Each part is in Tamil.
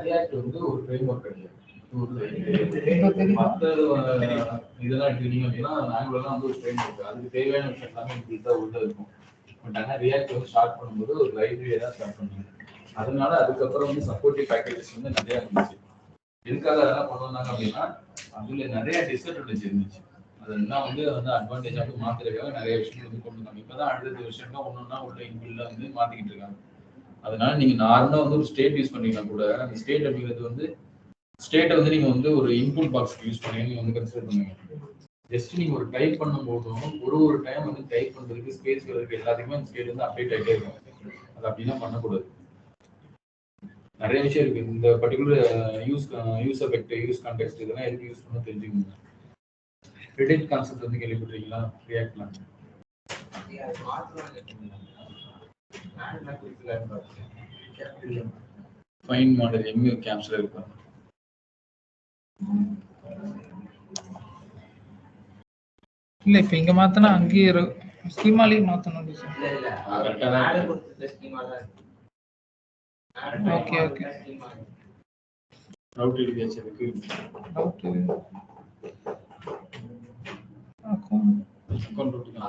ரியாக்ட் வந்து ஒரு ஃப்ரேம்வொர்க் கிடையாது. இதெல்லாம் ட்யூனிங் அப்படின்னா ஆங்குலர்லாம் வந்து ஒரு ஃப்ரேம்வொர்க், அதுக்கு தேவையான விஷயம் எல்லாமே இன்பில்ட்டா உள்ள இருக்கும். பட் ஆனால் ரியாக்ட் வந்து ஸ்டார்ட் பண்ணும்போது ஒரு லைப்ரரியை தான் ஸ்டார்ட் பண்ணுவாங்க. அதனால அதுக்கப்புறம் வந்து சப்போர்ட்டிவ் பேக்கேஜஸ் வந்து நிறைய இருந்துச்சு. எதுக்காக அதெல்லாம் கொண்டு வந்தாங்க அப்படின்னா அதுல நிறைய டிஸ்அட்வான்டேஜ் இருந்துச்சு. அதெல்லாம் வந்து அட்வான்டேஜாக மாத்துறதுக்காக நிறைய விஷயங்கள் வந்து கொண்டு வந்தாங்க. இப்பதான் அடுத்த விஷயம்லாம் ஒன்னொன்னா உள்ள இன்பில்ட்ல வந்து மாத்திக்கிட்டு இருக்காங்க. அதனால நீங்க நார்மலா வந்து ஒரு ஸ்டேட் யூஸ் பண்ணீங்கன்னா கூட அந்த ஸ்டேட் அப்படிங்கிறது வந்து ஸ்டேட்டை வந்து நீங்க வந்து ஒரு இன்புட் பாக்ஸ்க்கு யூஸ் பண்ணி நீங்க வந்து கன்சிடர் பண்ணுங்க. ஜஸ்ட் நீங்க ஒரு டைப் பண்ணும் போதும் ஒரு டைம் வந்து டைப் பண்றதுக்கு ஸ்பேஸ் வரதுக்கு எல்லாத்துக்குமே அந்த ஸ்டேட் வந்து அப்டேட் ஆகிட்டே இருக்கும். அது அப்படிலாம் பண்ணக்கூடாது. நிறைய விஷயம் இருக்கு. இந்த particular use effect, use context இதெல்லாம் எதுக்கு யூஸ் பண்ண தெரிஞ்சுக்கணும். பிரெடிக்ட் கான்செப்ட் வந்து கேள்விப்பட்டிருக்கீங்களா? ரியாக்ட்ல ஃபைன் மாடல் எம்யூ கேப்ஸ்ல இருக்கு. இல்ல இப்ப இங்க மாத்தனா அங்கேயே ஸ்கீமாலயே மாத்தணும். Okay okay. ரவுட் எடுத்து இருக்கு. ரவுட் அக்கவுண்ட் ரூட் தான்.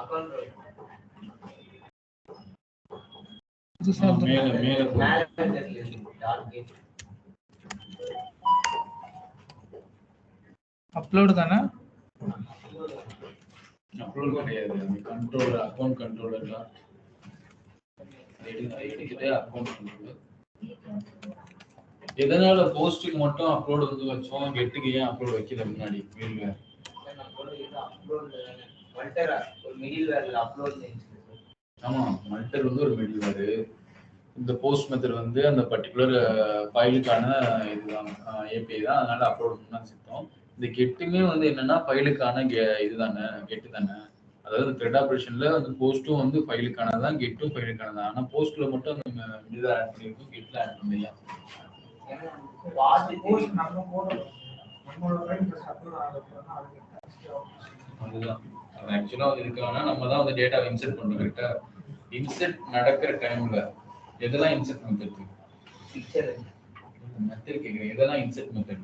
அப்லோட் தானே? அப்லோட் கிடையாது. கண்ட்ரோலர், அக்கவுண்ட் கண்ட்ரோலர் தான். எடுத்துட்டு அக்கவுண்ட் கண்ட்ரோலர். எதனால போஸ்ட்டுக்கு மட்டும் அப்லோட் வந்து வச்சோம், கெட்டுக்கு ஏன் அப்லோட் வைக்கல முன்னாடி? ஆமா, மல்டர் வந்து ஒரு மிடில்வேர். இந்த போஸ்ட் மெத்தட் வந்து அந்த பர்டிகுலர் ஃபைலுக்கான இதுதான் ஏபிஐ தான். அதனால அப்லோட் பண்ணான்னு சித்தம். இந்த கெட்டுமே வந்து என்னன்னா ஃபைலுக்கான இதுதானே, கெட்டு தானே. அதாவது த்ரெட் ஆப்ரேஷன்ல வந்து போஸ்ட்டும் வந்து ஃபைலுக்கானதான், கெட்டும் ஃபைலுக்கானதான். ஆனா போஸ்ட்ல மட்டும் அந்த மிடில் ஆட் பண்ணிருக்கோம், கெட்ல ஆட் பண்ணலையா? அதுதான் ஆக்சுவலா வந்து இருக்காங்கன்னா நம்ம தான் வந்து டேட்டாவை இன்சர்ட் பண்றோம். கரெக்டா? இன்சர்ட் நடக்கிற டைம்ல எதெல்லாம் இன்சர்ட் மெத்தட் கேக்குறேன். எதெல்லாம் இன்சர்ட் மெத்தட்?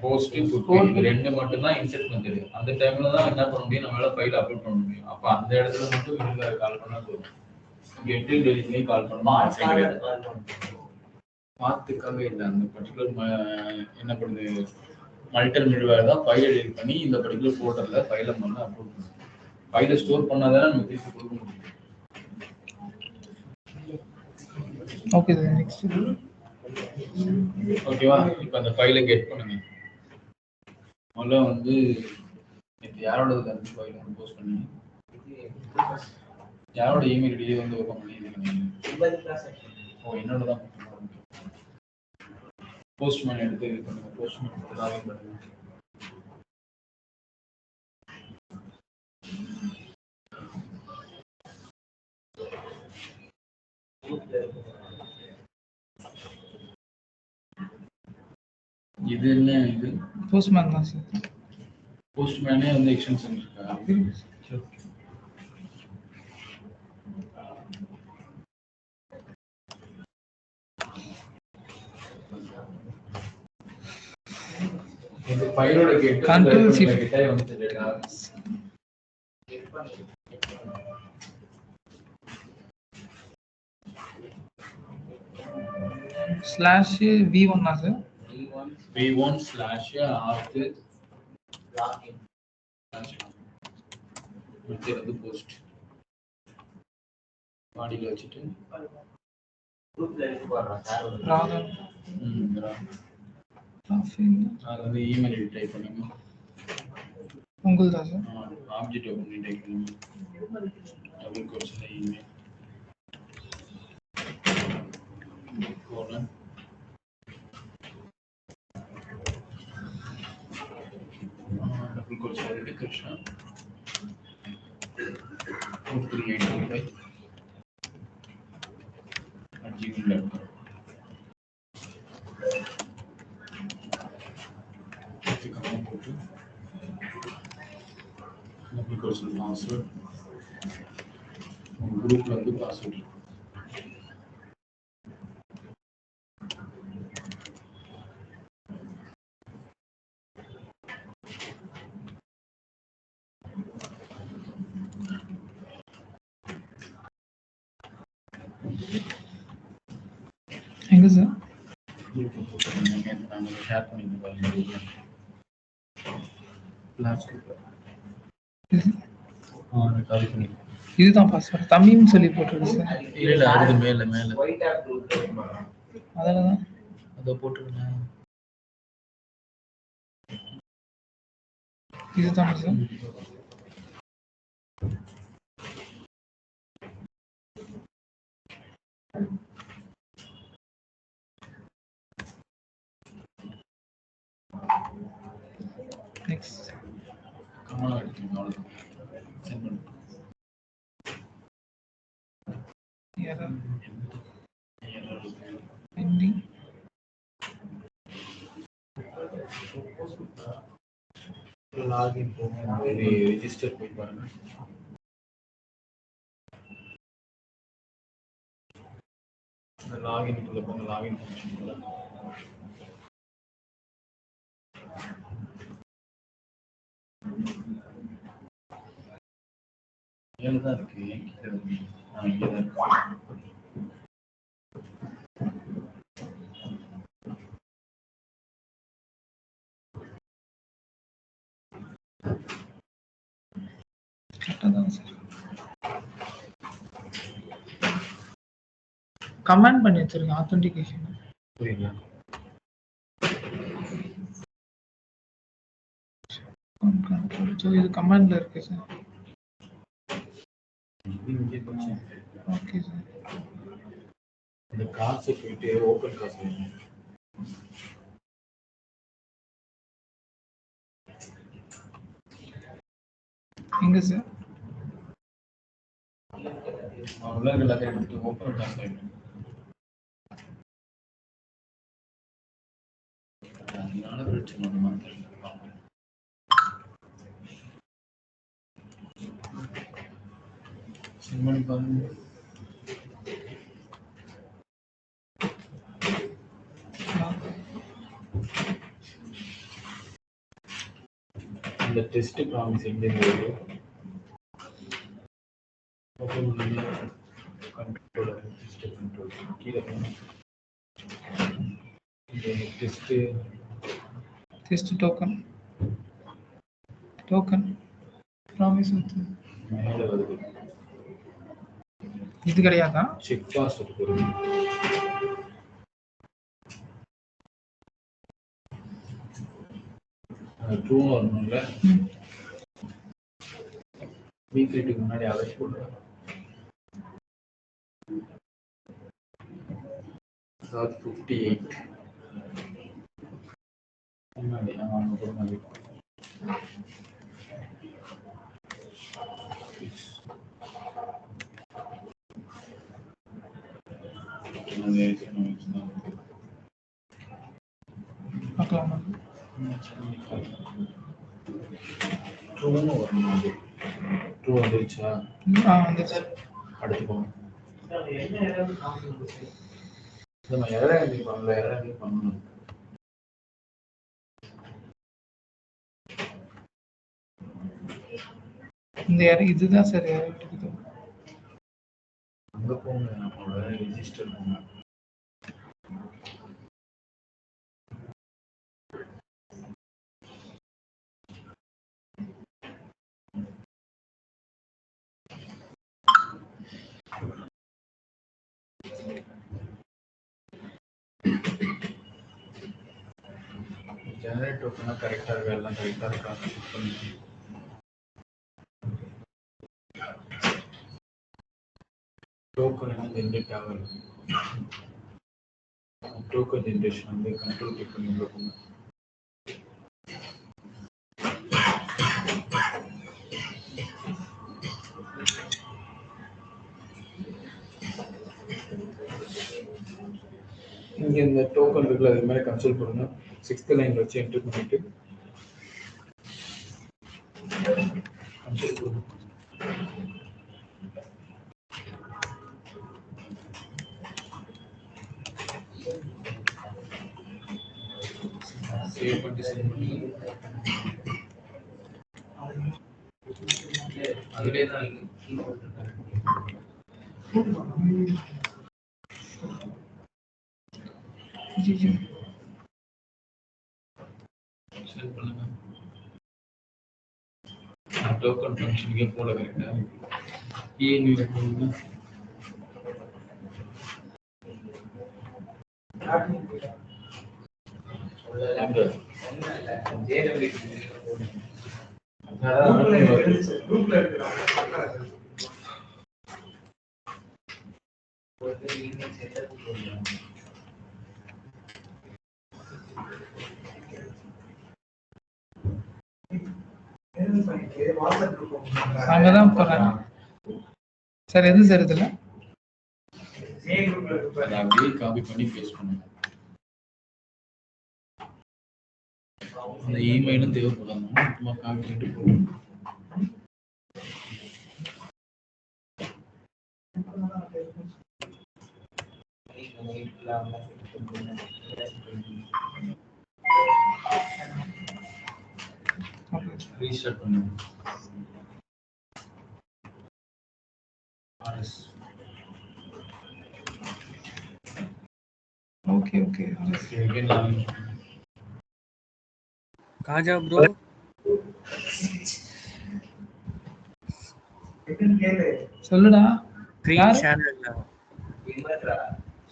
போஸ்ட், புட் ரெண்டு மட்டும் தான் இன்சர்ட் மெத்தட். அந்த டைம்ல தான் என்ன பண்ண முடியும், நம்மளால ஃபைல் அப்லோட் பண்ண முடியும். அப்ப அந்த இடத்துல மட்டும் மிடில்வேர் கால் பண்ணா போதும். கெட் டெலிட்லயும் கால் பண்ணணும். பார்த்துக்கவே இல்லை. அந்த பர்டிகுலர் என்ன பண்ணுது, மல்டர் மிடில்வேர் தான் ஃபைலை எடிட் பண்ணி இந்த பர்டிகுலர் ஃபோல்டர்ல ஃபைலை பண்ண அப்லோட் பண்ணும். ஃபைலை ஸ்டோர் பண்ணாதான் நம்ம திருப்பி கொடுக்க முடியும். Okay sir. நெக்ஸ்ட் ஓகேவா? இப்போ அந்த ஃபைலை கெட் பண்ணுங்க. முதல்ல வந்து யாரோட அந்த ஃபைல் வந்து போஸ்ட் பண்ணீங்க? யாரோட இமெயில் ஐடியை வந்து ஓப்பன் பண்ணிருக்கீங்க? ஓ, என்னோட தான். போஸ்ட்மேன் எடுத்து இது பண்ணுங்க. போஸ்ட்மேன் எடுத்து லாகின் பண்ணுங்க. இது என்ன? இது போஸ்ட்மேன் தான் சார். போஸ்ட்மேனே வந்து எக்ஸ்டென்ஷன் இருக்கா? இந்த ஃபைலோட கெட் கண்ட்ரோல் ஷிஃப்ட் கிட்ட வந்து டேட்டா ஸ்லாஷ் v1 ஆ sir? v1 slash auth login வந்து போஸ்ட் பாடியில் வச்சுட்டு குரூப்ல இருக்கு பாருங்க சார். ராகவ் அது வந்து இமெயில் ஐடி டைப் பண்ணுங்க. உங்களுதா சார்? ஆப்ஜெக்ட் ஓபன் பண்ணி டைப் பண்ணுங்க. டபுள் கோட்ஸ்ல இமெயில் கோலன் டபுள் கோட்ஸ்ல description 2385 gmail.com. Double cross password. குரூப்ல வந்து பாஸ்வேர்ட் எங்க சார்? நாங்கள் ஷேர் பண்ணியிருக்கோம் கால் பண்ணியிருக்கோம். இதுதான் பாஸ்வேர்ட் தமிழ்னு சொல்லி போட்டுருக்கு சார். இல்லை அதுக்கு மேலே மேலே அதில் தான் அதை போட்டுருக்கேன். இதுதான் சார். நெக்ஸ்ட் கமெண்ட் அடிக்கணும் அவ்வளோதான். சென்ட் பண்ணு. பெண்டிங் லாகின் போங்க, ரெஜிஸ்டர் போய் பாருங்க. லாகின் குள்ள போங்க, லாகின் ஃபங்க்ஷன் குள்ள மேல தான் இருக்கு. என்கிட்ட இருக்கு. இங்கே தான் இருக்கு. கரெக்டாக தான் சார். கமெண்ட் பண்ணி வச்சிருக்கேன் ஆத்தென்டிகேஷன். புரியல. இது கமெண்ட்ல இருக்கு சார். இங்கே கொஞ்சம் ஓகே சார். இந்த காசு போயிட்டு ஓப்பன் காசு வேணும். எங்க சார்? உலக எல்லாத்தையும் எடுத்து ஓப்பன் காசு வேணும். அதனால பிரச்சனை ஒன்றுமா தெரியல. சிம்மணி பாருங்க. இந்த டெஸ்ட் ப்ராமிஸ் எங்கே இருக்கு? கண்ட்ரோல் டெஸ்ட் கண்ட்ரோல் கீழே டெஸ்ட் டோக்கன் ப்ராமிஸ் மேலே வருது. இது கிடையாதா? செக் பாஸ்வேர்ட் போடுங்க. ட்ரூ வரணும்ல. வீக்லிக்கு முன்னாடி அழைச்சி போடுறேன். அதாவது 58 முன்னாடி அவங்க போடுங்க. பார்க்கலாமா? ட்ரூன்னு வரணும். ட்ரூ வந்துருச்சா? வந்துச்சு. அடுத்து போங்க. நம்ம எரர் பண்ணல, எரர் பண்ணணும். இந்த இதுதான் சார் இருக்குது. அங்க போங்க, நம்மளோட ரெஜிஸ்டர் போங்க. ஜெனரேட் டோக்கனா கரெக்டா இருக்கா, எல்லாம் கரெக்டா இருக்கா செக் பண்ணிட்டு டோக்கன் வந்து ஜெனரேட் ஆகுது. டோக்கன் ஜெனரேஷன் வந்து கண்ட்ரோல் கிளிக் பண்ணி உள்ள போங்க. இங்க இந்த டோக்கன் இருக்குல்ல, அது மேலே கன்சோல் பண்ணுங்க. 6th லைன்ல வச்சு என்டர் பண்ணிட்டு கன்சோல் பண்ணுங்க. சேவ் பண்ணி சென்ட் பண்ணி அதுலேயே தான் சென்ட் பண்ணுங்க. டோக்கன் ஃபங்க்ஷனுக்கே போல கரெக்டா இஎன்வி போடுங்க. அங்கதான் போறேன் சார். எது சார் இதுல அப்படியே காப்பி பண்ணி பேஸ்ட் பண்ணுங்க. அந்த இமெயிலும் தேவைப்படாது, சும்மா காப்பி பண்ணிட்டு போகும். ரீஸ்டார்ட் பண்ணுங்க. ஓகே ஓகே காஜா ப்ரோ சொல்லுடா. ஸ்கிரீன் ஷேர் இல்ல,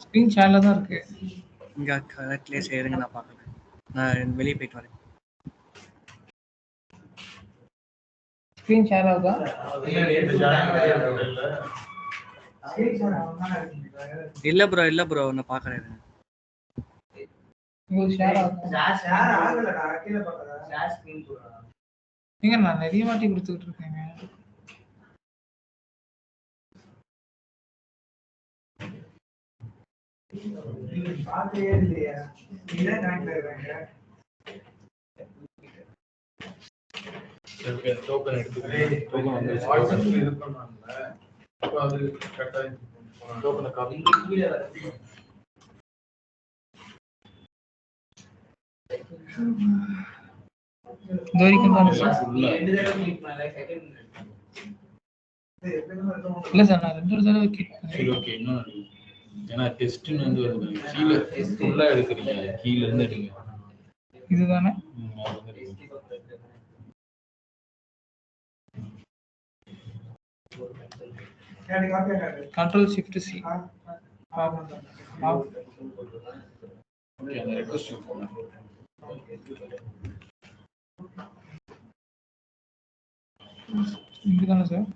ஸ்கிரீன் ஷேர்ல தான் இருக்கு. இங்க கரெக்ட்லயே சேருங்க, நான் பார்க்கறேன். நான் வெளியே போயிட்டு வரேன். ஸ்கிரீன் ஷேர் ஆகுதா? இல்ல ப்ரோ இல்ல ப்ரோ, நான் பார்க்கறேன். உங்களுக்கு ஷேர் ஆகுதா? நீங்க நான் நிறைய வாட்டி கொடுத்துக்கிட்டு இருக்கேங்க. டோக்கன் எடுத்துக்கிறேன். டோக்கன் வந்து வாட்ஸ்அப்ல இது பண்ணாங்கல, அப்ப அது கரெக்ட்டா டோக்கனை காப்பி இது வரைக்கும் தான் சார். இல்ல சார், நான் 2 தடவை கிளிக் பண்ணேன். சரி ஓகே, இன்னும் ஏன்னா டெஸ்ட்னு வந்து கீழே ஃபுல்லா எடுக்கிறீங்க, கீழ இருந்து எடுங்க. இதுதானே கண்ட்ரோல் ஷிஃப்ட் சி. ஓகே, அந்த ரெக்வெஸ்ட் போங்க. இதுதானே சார்.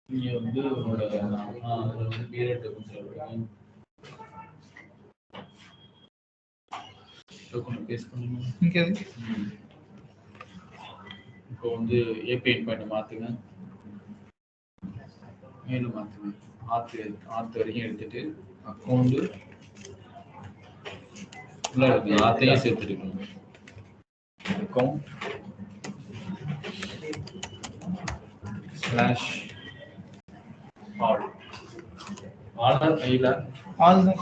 நீங்க வந்து உங்களோட பீரியட் சொல்றீங்க, டோக்கன் பேஸ்ட் பண்ணுங்க. இங்க இப்போ வந்து ஏபிஐ பாயிண்ட் மாத்துங்க, மேலும் மாத்துங்க. ஆத்து வரைக்கும் எடுத்துட்டு அக்கௌண்ட் உள்ள எடுக்கணும், ஆத்தையும் சேர்த்து எடுக்கணும். அக்கௌண்ட் ஸ்லாஷ் ஆல் ஆல் கையில ஆல் தான்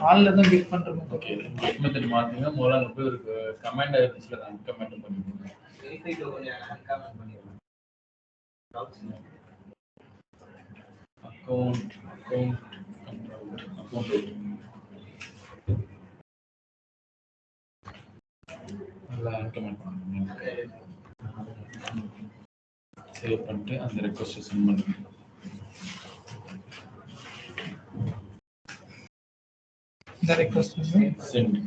ஆல்ல தான் கிளிக் பண்றோம். ஓகே, கிளிக் மெத்தட் மாத்துங்க. முதல்ல அங்க போய் ஒரு கமெண்ட் இருந்துச்சுல, அந்த கமெண்ட் பண்ணிடுங்க. வெரிஃபை கொஞ்சம் அன்கமெண்ட் பண்ணிடுங்க. அக்கௌண்ட் நல்லா அன்கமெண்ட் பண்ணுங்க. சேவ் பண்ணிட்டு அந்த ரெக்வெஸ்ட் சென்ட் பண்ணுங்க. இந்த ரெக்வெஸ்ட் சென்ட்.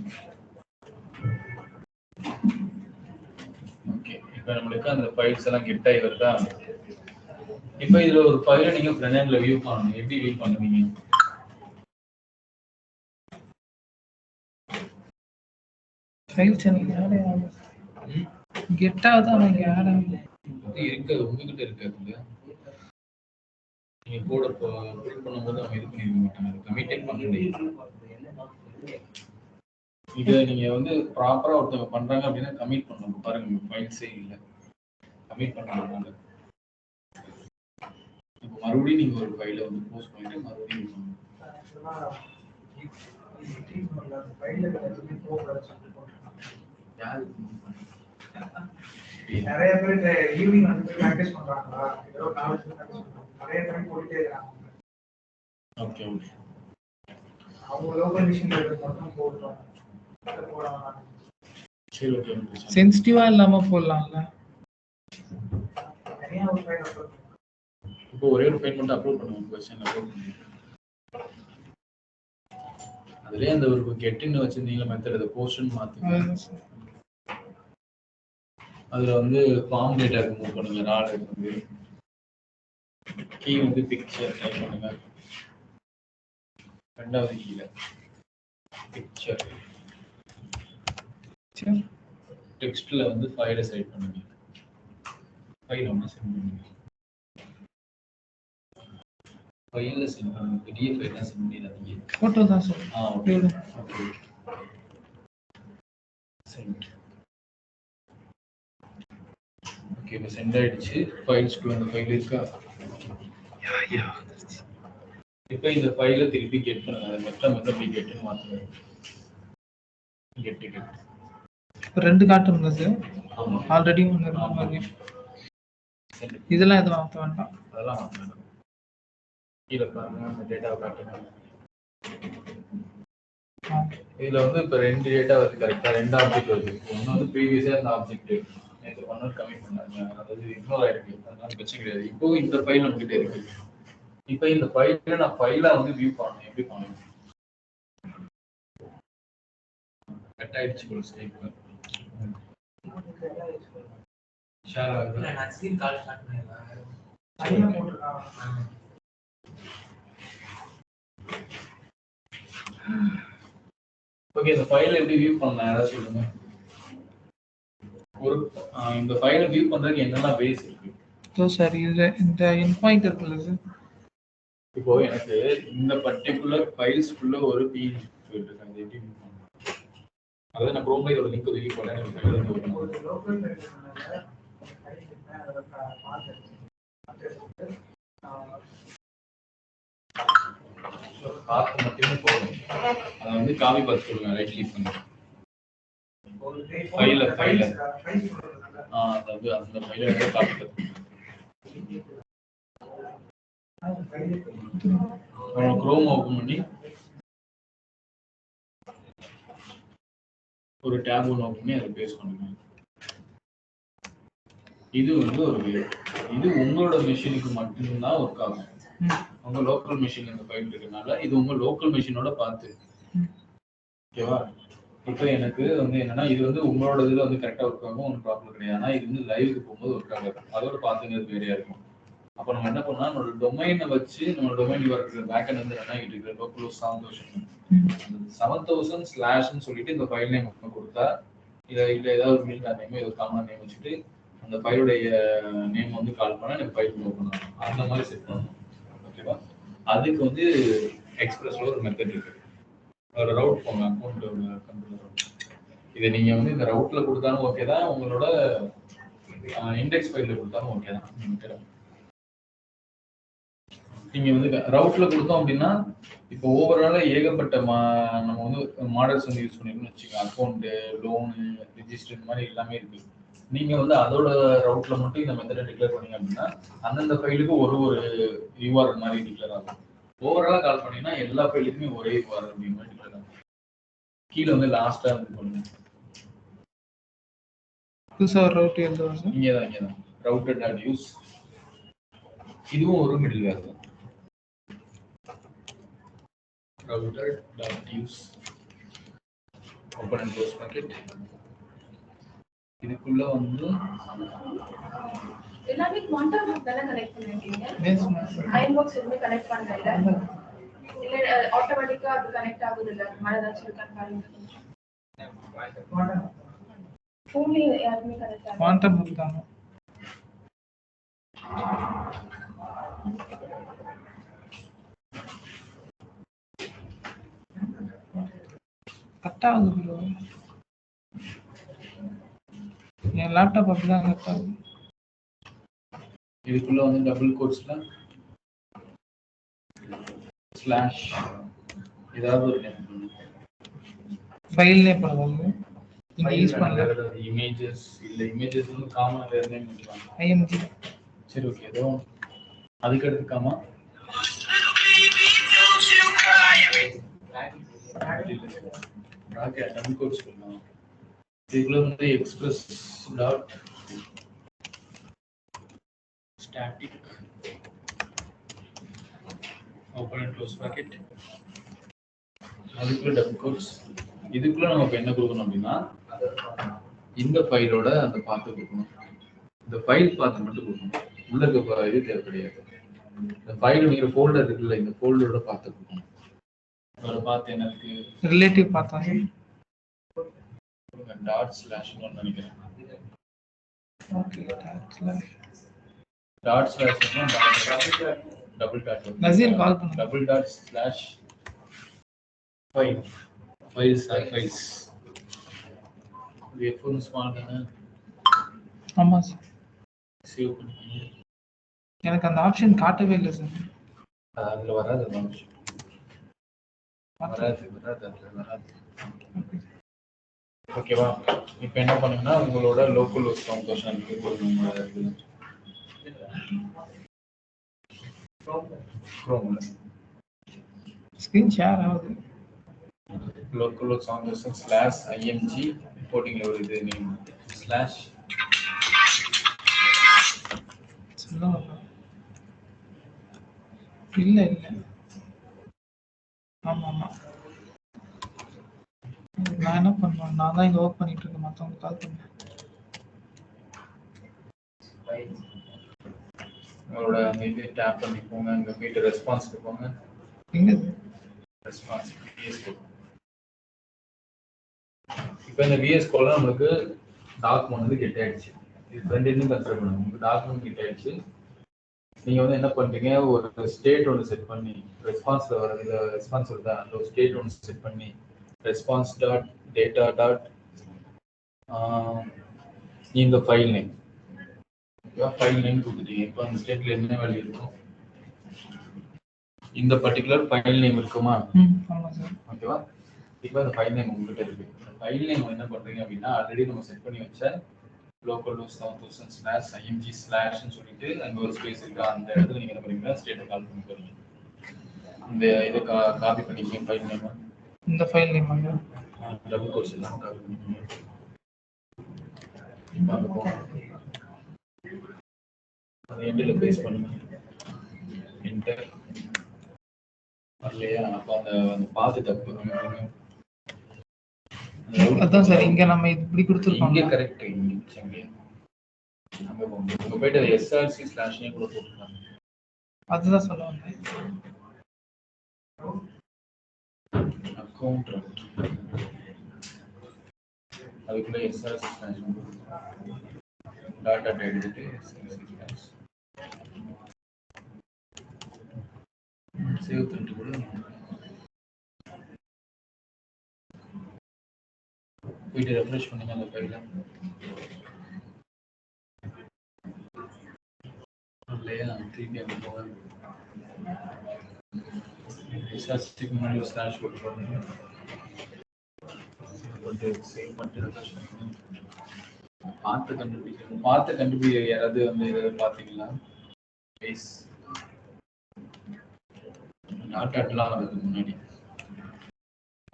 ஓகே, இப்போ நம்மளுக்கு அந்த ஃபைல்ஸ் எல்லாம் கெட் ஆகி வருதா? இப்போ இதுல ஒரு ஃபைலை நீங்க ஃப்ரண்ட் எண்ட்ல வியூ பண்ணணும். எப்படி வியூ பண்ணுவீங்க? ஃபைல்ஸ் எனக்கு ஆட் ஆகும். கெட் ஆகுதா? எனக்கு ஆட் ஆகும். இது இருக்காது, உங்ககிட்ட இருக்காது. நீங்க கோட பிரிண்ட் பண்ணும்போது அவங்க இது பண்ணிருக்க மாட்டாங்க, கமிட்டட் பண்ணணும். இதை நீங்க வந்து ப்ராப்பரா ஒருத்தவங்க பண்றாங்க அப்படின்னா கமிட் பண்ணணும். பாருங்க, ஃபைல்ஸே இல்லை, கமிட் பண்ணாங்க. இப்போ மறுபடியும் நீங்க ஒரு ஃபைலை வந்து போஸ்ட் பண்ணிட்டு மறுபடியும் யாரு நிறைய பேர் ஈவினிங் வந்து ப்ராக்டிஸ் பண்றாங்களா, ஏதோ காலேஜ்ல ப்ராக்டிஸ் பண்றாங்க, நிறைய டைம் போயிட்டே இருக்காங்க. Okay okay. அவங்க லோக்கல் மிஷின் மட்டும் போடுறோம். சரி ஓகே. சென்சிட்டிவா இல்லாம போடலாம்ல. தனியா ஒரு ஃபைல் அப்லோட் இப்போ ஒரே ஒரு ஃபைல் மட்டும் அப்லோட் பண்ணுவோம். கொஸ்டின் அப்லோட் பண்ணுவோம். அதுலயே அந்த ஒரு கெட்டின்னு வச்சிருந்தீங்களா மெத்தட், அதை போர்ஷன் மாத்துங்க. அதுல வந்து ஃபார்ம் டேட்டாக்கு மூவ் பண்ணுங்க. ராட் வந்து கீ வந்து பிக்சர் டைப் பண்ணுங்க. ரெண்டாவது கீழ பிக்சர் டெக்ஸ்ட்ல வந்து ஃபைலை செலக்ட் பண்ணுங்க. ஃபைல் ஒன்று சென்ட் பண்ணுங்க. ஃபைல்ல சென்ட் பண்ணுங்க. பெரிய ஃபைல் தான் சென்ட் பண்ணிடாதீங்க. போட்டோ தான் sir. Okay okay. Sent. Okay இப்போ சென்ட் ஆயிடுச்சு. ஃபைல்ஸ்க்குள்ள அந்த ஃபைல் இருக்கா? இப்போ இந்த ஃபைலை திருப்பி கெட் பண்ணுங்க. அதை மட்டும் போய் கெட்டுன்னு மாற்றுங்க. கெட் ரெண்டு காட்டுங்க சார். ஆமா ஆல்ரெடி ஒன்று இருக்க மாதிரி. இதெல்லாம் எதுவும் மாற்ற வேண்டாம். அதெல்லாம் மாற்ற வேண்டாம். கீழே பாருங்க அந்த டேட்டாவை காட்டுங்க. இதுல வந்து இப்போ ரெண்டு டேட்டா வருது கரெக்டா. ரெண்டு ஆப்ஜெக்ட் வருது. ஒன்று வந்து ப்ரீவியஸாக இருந்த ஆப்ஜெக்ட் நேற்று 1 ஹவர் கம்மி பண்ணாங்க. அதாவது இக்னோர் ஆயிருக்கு. அதனால பிரச்சனை கிடையாது. இப்போ இந்த ஃபைல் நம்மகிட்ட இருக்கு. இப்போ இந்த ஃபைலை நான் ஃபைலா வந்து வியூ பண்ணேன். எப்படி பண்ணணும்? கட் ஆயிடுச்சு போல ஸ்கைப். ஷேர் ஆகுது. நான் ஸ்கிரீன் கால் ஸ்டார்ட் பண்ணிடலாம். தனியா போட்டுருக்காங்க. ஓகே இந்த ஃபைலை எப்படி வியூ பண்ணலாம் யாராவது சொல்லுங்க. ஒரு இந்த ஃபைலை வியூ பண்றதுக்கு என்னெல்லாம் பேஸ் இருக்கு? ஸோ சார் இது இந்த என் பாயிண்ட் இருக்குல்ல சார். இப்போ எனக்கு இந்த பர்டிகுலர் ஃபைல்ஸ்க்குள்ள ஒரு பிஎன்ஜி ஃபைல் இருக்கு. அது எப்படி வியூ பண்ணலாம்? அதாவது நான் குரோம்ல இதோட லிங்க் வியூ பண்ணேன். எனக்கு ஃபைல் வந்து ஓபன் ஒரு ஆகும். லோக்கல் ஃபைல் சொன்னாங்க. ஃபைல் என்ன அத பார்த்து பார்த்து மட்டுமே போதும். அதை வந்து காப்பி பார்த்து சொல்லுங்க. ரைட் கிளிக் பண்ணி ஃபைல அதாவது அந்த ஃபைலை வந்து காப்பி பார்த்து குரோம் ஓபன் பண்ணி ஒரு டேப் ஒன்று ஓபன் பண்ணி அதை பேஸ்ட் பண்ணுங்க. இது வந்து ஒரு இது உங்களோட மெஷினுக்கு மட்டும்தான் ஒர்க் ஆகும். உங்க லோக்கல் மெஷின் இந்த ஃபைல் இருக்கனால இது உங்க லோக்கல் மெஷினோட பார்த்து. ஓகேவா? இப்போ எனக்கு வந்து என்னன்னா இது வந்து உங்களோட இதுல வந்து கரெக்டா ஒர்க் ஆகும். ஒன்றும் ப்ராப்ளம் கிடையாது. ஆனால் இது வந்து லைவுக்கு போகும்போது ஒர்க் ஆகாது. அதோட பார்த்துங்கிறது வேறையா இருக்கும். அப்போ நம்ம என்ன பண்ணா நம்மளோட டொமைனை வச்சு நம்ம டொமைன் இருக்கிற பேக்கெண்ட் வந்து ரன் ஆகிட்டு இருக்கிற லோக்கல் 7000 சொல்லிட்டு இந்த ஃபைல் நேம் கொடுத்தா இல்லை ஏதாவது ஒரு மீன் நேமோ ஏதோ காமன் நேம் வச்சுட்டு அந்த ஃபைலுடைய நேம் வந்து கால் பண்ணா எனக்கு ஃபைல் ஓப்பன் ஆகும். அந்த மாதிரி செட் பண்ணணும். ஓகேவா? அதுக்கு வந்து எக்ஸ்பிரஸ்ல ஒரு மெத்தட் இருக்கு. ஒரு ரவுட் போங்க. Account control route. இதை நீங்க வந்து இந்த ரவுட்ல கொடுத்தாலும் ஓகே தான். உங்களோட இண்டெக்ஸ் ஃபைல்ல கொடுத்தாலும் ஓகே தான். நீங்க வந்து ரவுட்ல கொடுத்தோம் அப்படின்னா இப்போ ஓவரால ஏகப்பட்ட நம்ம வந்து மாடல்ஸ் வந்து யூஸ் பண்ணிருக்கோம்னு வச்சுக்கோங்க. அக்கௌண்ட், லோனு, ரிஜிஸ்டர் இந்த மாதிரி எல்லாமே இருக்கு. நீங்க வந்து அதோட ரவுட்ல மட்டும் இந்த மெத்தடை டிக்ளேர் பண்ணீங்க அப்படின்னா அந்தந்த ஃபைலுக்கு ஒரு யூஆர்எல் மாதிரி டிக்ளேர் ஆகும். ஓவராலா கால் பண்ணீங்கன்னா எல்லா ஃபைலுக்குமே ஒரே யூஆர்எல் அப்படிங்கிற மாதிரி டிக்ளேர் ஆகும். கீழே வந்து லாஸ்டா வந்து பண்ணுங்க. புதுசாக ஒரு ரவுட் எழுதுவாங்க. இங்கேதான் ரவுட்டர் டாட் யூஸ். இதுவும் ஒரு மிடில் வேர் தான். router dot use open and close bracket. இதுக்குள்ள வந்து எல்லாமே குவாண்டம் தான கனெக்ட் பண்ணிருக்கீங்க. Yes ma'am. அயன் பாக்ஸ் எதுமே கனெக்ட் பண்ணல இல்ல ஆட்டோமேட்டிக்கா அது கனெக்ட் ஆகுது இல்ல. மேல ஏதாச்சும் இருக்கான்னு பாருங்க. ஃபோன்ல யாருமே கனெக்ட் ஆகல. குவாண்டம் இருக்காங்க. கட் ஆகுது ப்ரோ. என் லேப்டாப் அப்படிதான் கட் ஆகுது. இதுக்குள்ள வந்து டபுள் கோட்ஸ்ல ஸ்லாஷ் ஏதாவது ஒரு நேம் பண்ணுங்க. ஃபைல் நேம் பரவாயில்ல இங்க யூஸ் பண்ணல இமேஜஸ் இல்ல இமேஜஸ் வந்து காமன் வேற நேம் வச்சுக்கலாம். ஐஎம்ஜி சரி ஓகே ஏதோ அதுக்கு அடுத்து காமா ஓகே டபுள் கோட்ஸ் பண்ணலாம். இதுக்குள்ள வந்து express dot static open and close bracket அதுக்குள்ள டபுள் கோட்ஸ். இதுக்குள்ள நமக்கு என்ன கொடுக்கணும் அப்படின்னா இந்த ஃபைலோட அந்த பாத்து கொடுக்கணும். இந்த ஃபைல் பாத்து மட்டும் கொடுக்கணும். உள்ள இருக்க இது தேவை கிடையாது. இந்த ஃபைல் நீங்க ஃபோல்டர் இருக்குல்ல இந்த ஃபோல்டரோட பாத்து கொடுக்கணும். அதோட பாத்து என்ன இருக்கு ரிலேட்டிவ் பார்த்தாங்க டாட் ஸ்லாஷ் நினைக்கிறேன். Okay dot slash double dot Nazeer call பண்ணு டபுள் டாட் ஸ்லாஷ் ஃபைல்ஸ் இது எப்போதும் ஸ்மால் தானே. ஆமா சார் சேவ் பண்ணி எனக்கு அந்த ஆப்ஷன் காட்டவே இல்லை சார். அதுல வராது அந்த ஆப்ஷன் வராது அதுல வராது. ஓகேவா இப்போ என்ன பண்ணுங்கன்னா உங்களோட லோக்கல் ஹோஸ்ட் ஃபங்க்ஷன் குரோம்ல ஸ்கிரீன் ஷேர் ஆகுது. local function slash img போட்டிங்க ஒரு இது நேம் ஸ்லாஷ் சொல்லுங்க. இல்ல இல்ல ஆமா ஆமா நான் என்ன பண்ணுவேன் நான் தான் இங்க ஒர்க் பண்ணிட்டு இருக்கேன் மத்தவங்க கால் பண்ணேன். உங்களோட அந்த இது டேப் பண்ணி போங்க இங்க போயிட்டு ரெஸ்பான்ஸ் போங்க. எங்க ரெஸ்பான்ஸ் VS Code. இப்போ இந்த VS Code நமக்கு டாக்குமெண்ட் வந்து கெட் ஆயிடுச்சு. இது ரெண்டு இன்னும் கன்சிடர் பண்ணுங்க. உங்களுக்கு டாக்குமெண்ட் கெட் ஆயிடுச்சு. நீங்க வந்து என்ன பண்றீங்க ஒரு ஸ்டேட் ஒன்று செட் பண்ணி ரெஸ்பான்ஸ்ல வர இந்த ரெஸ்பான்ஸ் வருதா அந்த ஒரு ஸ்டேட் ஒன்று செட் பண்ணி ரெஸ்பான்ஸ் டாட் டேட்டா டாட் இந்த ஃபைல் நேம் ஃபைல் நேம் கொடுத்துட்டீங்க. இப்போ அந்த ஸ்டேட்ல என்ன வேல்யூ இருக்கும் இந்த பர்டிகுலர் ஃபைல் நேம் இருக்குமா. ஆமா சார் ஓகேவா. இப்போ அந்த ஃபைல் நேம் உங்ககிட்ட இருக்கு. ஃபைல் நேம் என்ன பண்றீங்க அப்படின்னா ஆல்ரெடி நம்ம செட் பண்ணி வச்ச லோக்கல் ஹோஸ்ட் 7000 img ன்னு சொல்லிட்டு அங்க ஒரு ஸ்பேஸ் இருக்கு. அந்த இடத்துல நீங்க என்ன பண்றீங்கன்னா ஸ்டேட்டை கால் பண்ணி போறீங்க. இந்த இதை காப்பி பண்ணிக்கீங்க ஃபைல் நேம் இந்த ஃபைல் நேம் அங்க டபுள் கோட்ஸ் எல்லாம் காப்பி பண்ணிக்கீங்க. இப்போ அங்க போங்க அந்த எண்டில் பேஸ்ட் பண்ணுங்க என்டர் வரலையா. அப்போ அந்த பாத்து தப்பு அதான் சார் இங்க நம்ம இப்படி கொடுத்துருக்கோம். இங்க கரெக்ட் இங்க அங்க போங்க. உங்க போய்ட்டு src ஸ்லாஷ் நேம் கூட போட்டுருக்காங்க. அதுதான் சொல்ல வந்தேன். அக்கவுண்ட் அதுக்குள்ள src ஸ்லாஷ் நேம் டாட்டா எடுத்துட்டு src ஸ்லாஷ் சேவ் பண்ணிட்டு கூட போயிட்டு ரெஃப்ரெஷ் பண்ணுங்க அந்த ஃபைலை. இல்லையா திருப்பி அங்கே போவேன் ரிசர்ச்சுக்கு முன்னாடி ஸ்லாஷ் போட்டுருவாங்க. சேவ் பண்ணிட்டு ரெஃப்ரெஷ் பண்ணுங்க. பார்த்து கண்டுபிடிக்க யாராவது வந்து இதை பார்த்தீங்களா பேஸ் டாட்டாட்லாம் வர்றதுக்கு முன்னாடி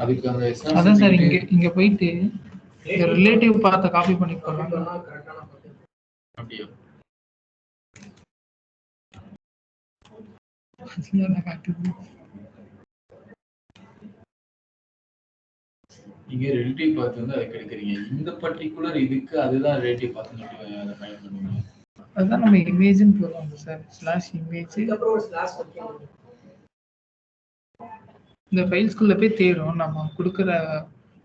அதுக்கு அந்த அதான் சார் இங்க போயிட்டு ரிலேட்டிவ் பார்த்த காப்பி பண்ணி போறாங்க. அப்படியே இங்க ரிலேட்டிவ் பார்த்து வந்து அதை கிடைக்கிறீங்க. இந்த பர்டிகுலர் இதுக்கு அதுதான் ரிலேட்டிவ் பார்த்து அதை ஃபைண்ட் பண்ணுவீங்க. அதுதான் நம்ம இமேஜ்னு போடுறோம் சார் ஸ்லாஷ் இமேஜ். அப்புறம் ஒரு ஸ்லாஷ் வைக்கணும். இந்த ஃபைல்ஸ்குள்ள போய் தேடும் நம்ம கொடுக்குற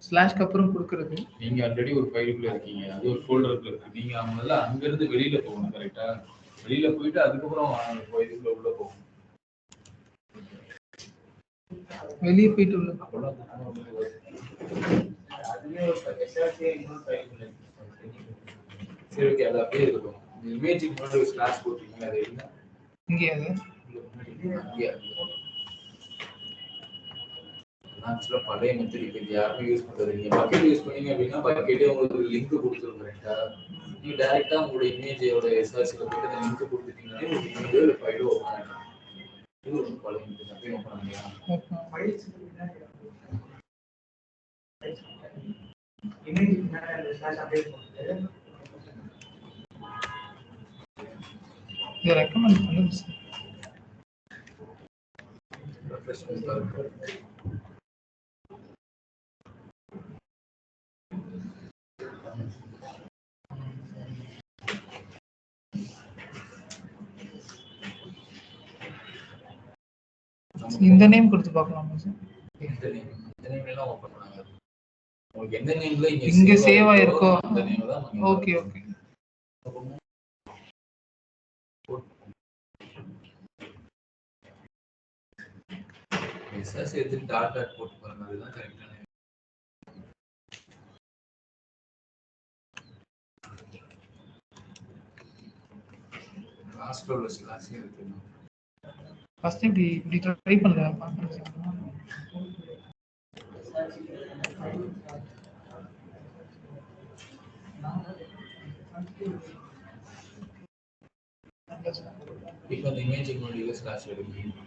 ஸ்லாஷ்க்கு அப்புறம் கொடுக்குறது. நீங்க ஆல்ரெடி ஒரு ஃபைலுக்குள்ள இருக்கீங்க. அது ஒரு ஃபோல்டருக்குள்ள இருக்கு. நீங்க முதல்ல அங்க இருந்து வெளியில போகணும். கரெக்ட்டா வெளியில போயிட்டு அதுக்கப்புறம் இதுக்குள்ள உள்ள போகணும். வெளியே போயிட்டு உள்ள அதுவே ஒரு src இன்னொரு ஃபைலுக்குள்ள இருக்கு. சரி ஓகே அது அப்படியே இருக்கும். இமேஜுக்கு முன்னாடி ஒரு ஸ்லாஷ் போட்டுருக்கீங்க அது என்ன இங்கே அது ஆக்சுவலா பழைய மெத்தட் இப்போ யாருமே யூஸ் பண்றது நீங்க பக்கெட் யூஸ் பண்ணீங்க அப்படின்னா பக்கெட்டே உங்களுக்கு ஒரு லிங்க் கொடுத்துருங்க ரைட்டா. நீங்க டைரக்டா உங்களோட இமேஜோட எஸ்ஆர்சில போயிட்டு அந்த லிங்க் கொடுத்துட்டீங்கன்னா ஒரு இமேஜோ இல்லை ஃபைலோ ஓப்பன் ஆகிடும். இது ஒரு பழைய மெத்தட் அப்படியே ஓப்பன் பண்ணிக்கலாம். ஃபைல்ஸ் இமேஜ் மேல ஸ்லாஷ் அப்டேட் பண்ணுது. இது ரெக்கமெண்ட் பண்ணுங்க சார். ரெஃப்ரெஷ் பண்ணி பாருங்க. இந்த நேம் கொடுத்து பார்க்கலாமா சார்? இந்த நேம் எல்லாம் ஓபன் பண்ணாங்க. உங்களுக்கு எந்த நேம்ல இங்க சேவ் ஆயிருக்கோ அந்த நேம் தான். Okay okay. எஸ்எஸ் எடுத்து டாட் போட்டு பாருங்க, அதுதான் கரெக்டான. லாஸ்ட்ல உள்ள ஸ்லாஷ் எடுத்துக்கணும். ஃபர்ஸ்ட் இப்படி ட்ரை பண்ணல பார்க்கறேன் சார். இப்போ அந்த இமேஜுக்கு முன்னாடி ஸ்லாஷ் எடுக்கணும்.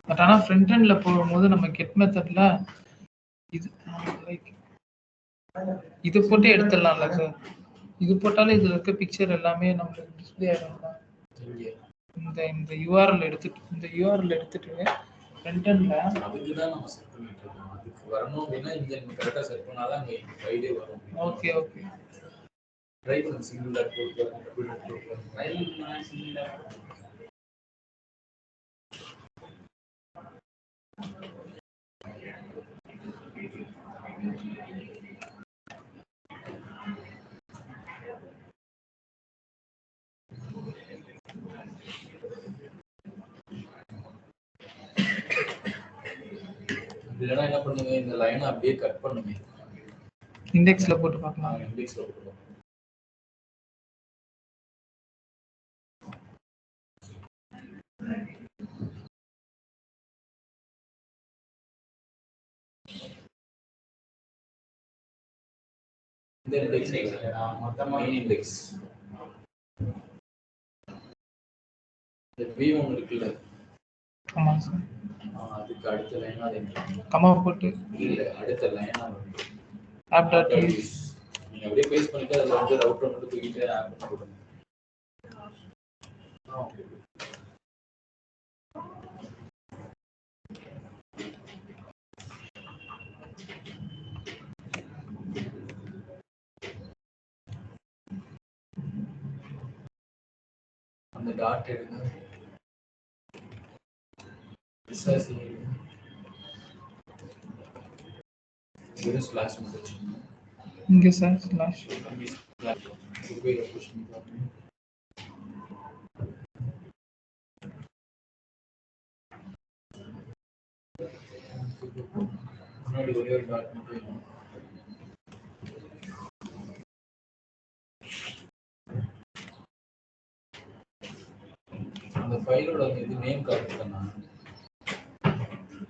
பட் ஆனா ஃப்ரண்ட் எண்ட்ல போகும்போது நம்ம கெட் மெத்தட்ல இது லைக் இது போட்டு எடுத்துடலாம்ல சார். இது போட்டாலே இதுல இருக்க பிக்சர் எல்லாமே நம்மளுக்கு டிஸ்ப்ளே ஆயிடும்ல. இந்த இந்த யூஆர்எல் எடுத்துட்டு ஃப்ரண்ட் எண்ட்ல அதுக்கு தான் நம்ம செட் பண்ணிட்டு இருக்கோம். அதுக்கு வரணும் அப்படின்னா இங்க நம்ம கரெக்டா செட் பண்ணாதான் அங்க ஃபைலே வரும். Okay okay. ட்ரை பண்ணு சிங்கிள் டாட் போட்டு டபுள் டாட் போட்டு ஃபைல் நான் சிங்கிள் டாட் இல்லைன்னா என்ன பண்ணுங்க, இந்த லைனை அப்படியே கட் பண்ணுங்க. இண்டெக்ஸ்ல போட்டு பார்க்கலாம். இண்டெக்ஸ்ல போட்டு இந்த இண்டெக்ஸ் மொத்தமா இண்டெக்ஸ் இந்த v1 இருக்குல்ல. ஆமா சார். அதுக்கு அடுத்த லைனா அது கமா போட்டு இல்ல அடுத்த லைனா app dot use நீங்க அப்படியே பேஸ்ட் பண்ணிட்டு அதுல வந்து ரவுட்டர் மட்டும் தூக்கிட்டு ஆப் போடுங்க. ஓகே. அந்த டாட் எடுங்க. எஸ்எஸ்சி இது ஸ்லாஷ் வந்துச்சு. இங்க சார் ஸ்லாஷ் குபேர புஷ் பண்ணி முன்னாடி ஒரே ஒரு டாட் மட்டும். அந்த ஃபைலோட இது நேம் கரெக்ட் தானா?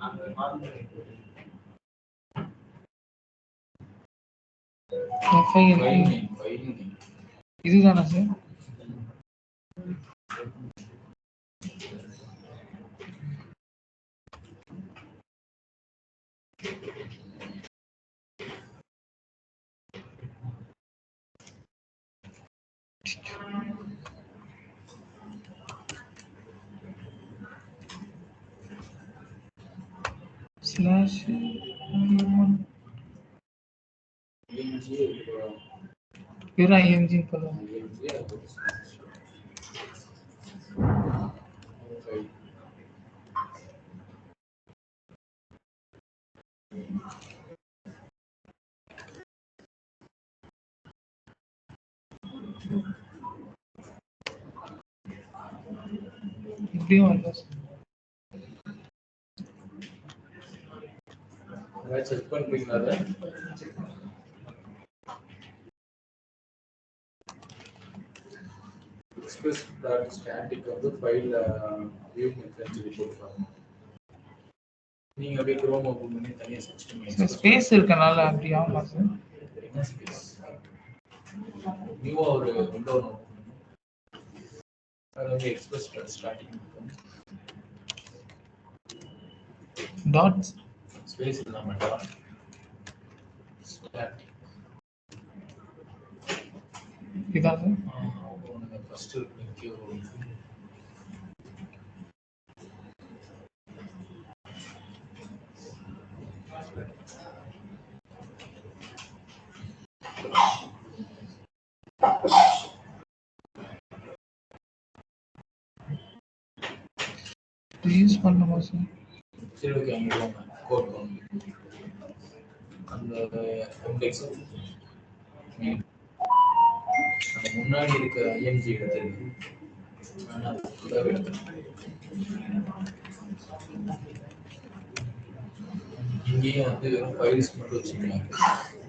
அந்த ஃபைல் நேம் இதுதானா சார்? ஸ்லாஷ் வெறும் IMG போதும். இப்படியும் வரல சார். செக் பண்றீங்களா அதை? எக்ஸ்பிரஸ் டாட் ஸ்டாட்டிக் வந்து ஃபைல்ல வியூ மெத்தட் சொல்லி போட்டுருக்காங்க. நீங்க அப்படியே குரோம் ஓபன் பண்ணி தனியா சர்ச் பண்ணி ஸ்பேஸ் இருக்கனால அப்படி ஆகுமா சார்? என்ன ஸ்பேஸ்? நியூவா ஒரு விண்டோ ஓபன் பண்ணணும். அது வந்து express dot static dot space இல்லாம டாட் ஸ்டாட்டிக் இதான் சார். ஃபர்ஸ்ட் இருக்கு யூஸ் பண்ணுமா சார்? சரி ஓகே அங்கே போங்க கோட் போங்க அந்த இண்டெக்ஸ் அந்த முன்னாடி இருக்க ஐஎன்ஜி எடுத்துருக்கு ஆனால் ஃபுல்லாகவே எடுத்துருக்கேன். இங்கேயும் வந்து வெறும் ஃபைல்ஸ் மட்டும் வச்சுக்கலாம்.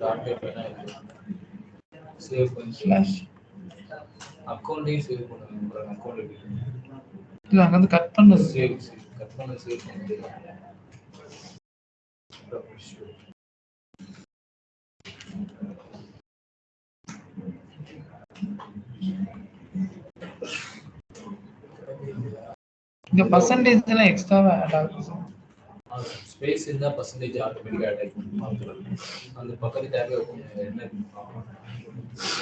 டாட் நெட் வேணா சேவ் பண்ணி ஸ்லாஷ் அக்கௌண்ட்டையும் சேவ் பண்ணுங்க. அக்கௌண்ட் எப்படி இல்லை அங்கேருந்து கட் பண்ணது. சேவ் கட் பண்ண சேவ் பண்ணுறது இந்த பர்சன்டேஜ் எல்லாம் எக்ஸ்ட்ராவா ஆட் ஆகுது சார். ஸ்பேஸ் இருந்தா பர்சன்டேஜ் ஆட்டோமேட்டிக்கா அட்டாக் பண்ணும். அந்த பக்கத்து டேப்ல என்ன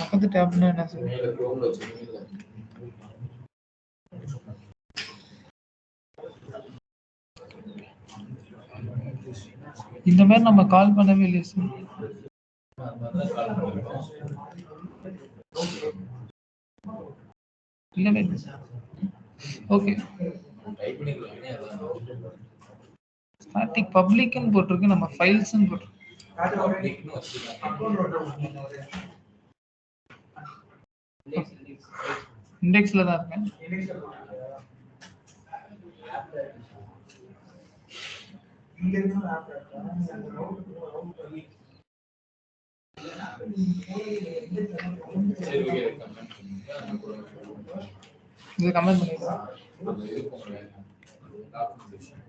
பக்கத்து டேப்னா என்ன சார்? மேல குரோம்ல வச்சிருக்கீங்க. இந்த மாதிரி நம்ம கால் பண்ணவே இல்லையா சார்? இல்லவே இல்லை சார். ஓகே டைப் பண்ணிக்கலாம். ஸ்டாட்டிக் பப்ளிக்னு போட்டிருக்கு, நம்ம ஃபைல்ஸ்னு போட்டிருக்கு. பப்ளிக்னு வச்சிருக்காங்க. இண்டெக்ஸ்ல தான் இருக்கேன். இங்க இருந்து ஆப் சரி ஓகே இது கமெண்ட் பண்ணிடுறேன். அது இருக்கும் டாக்குமெண்டேஷன்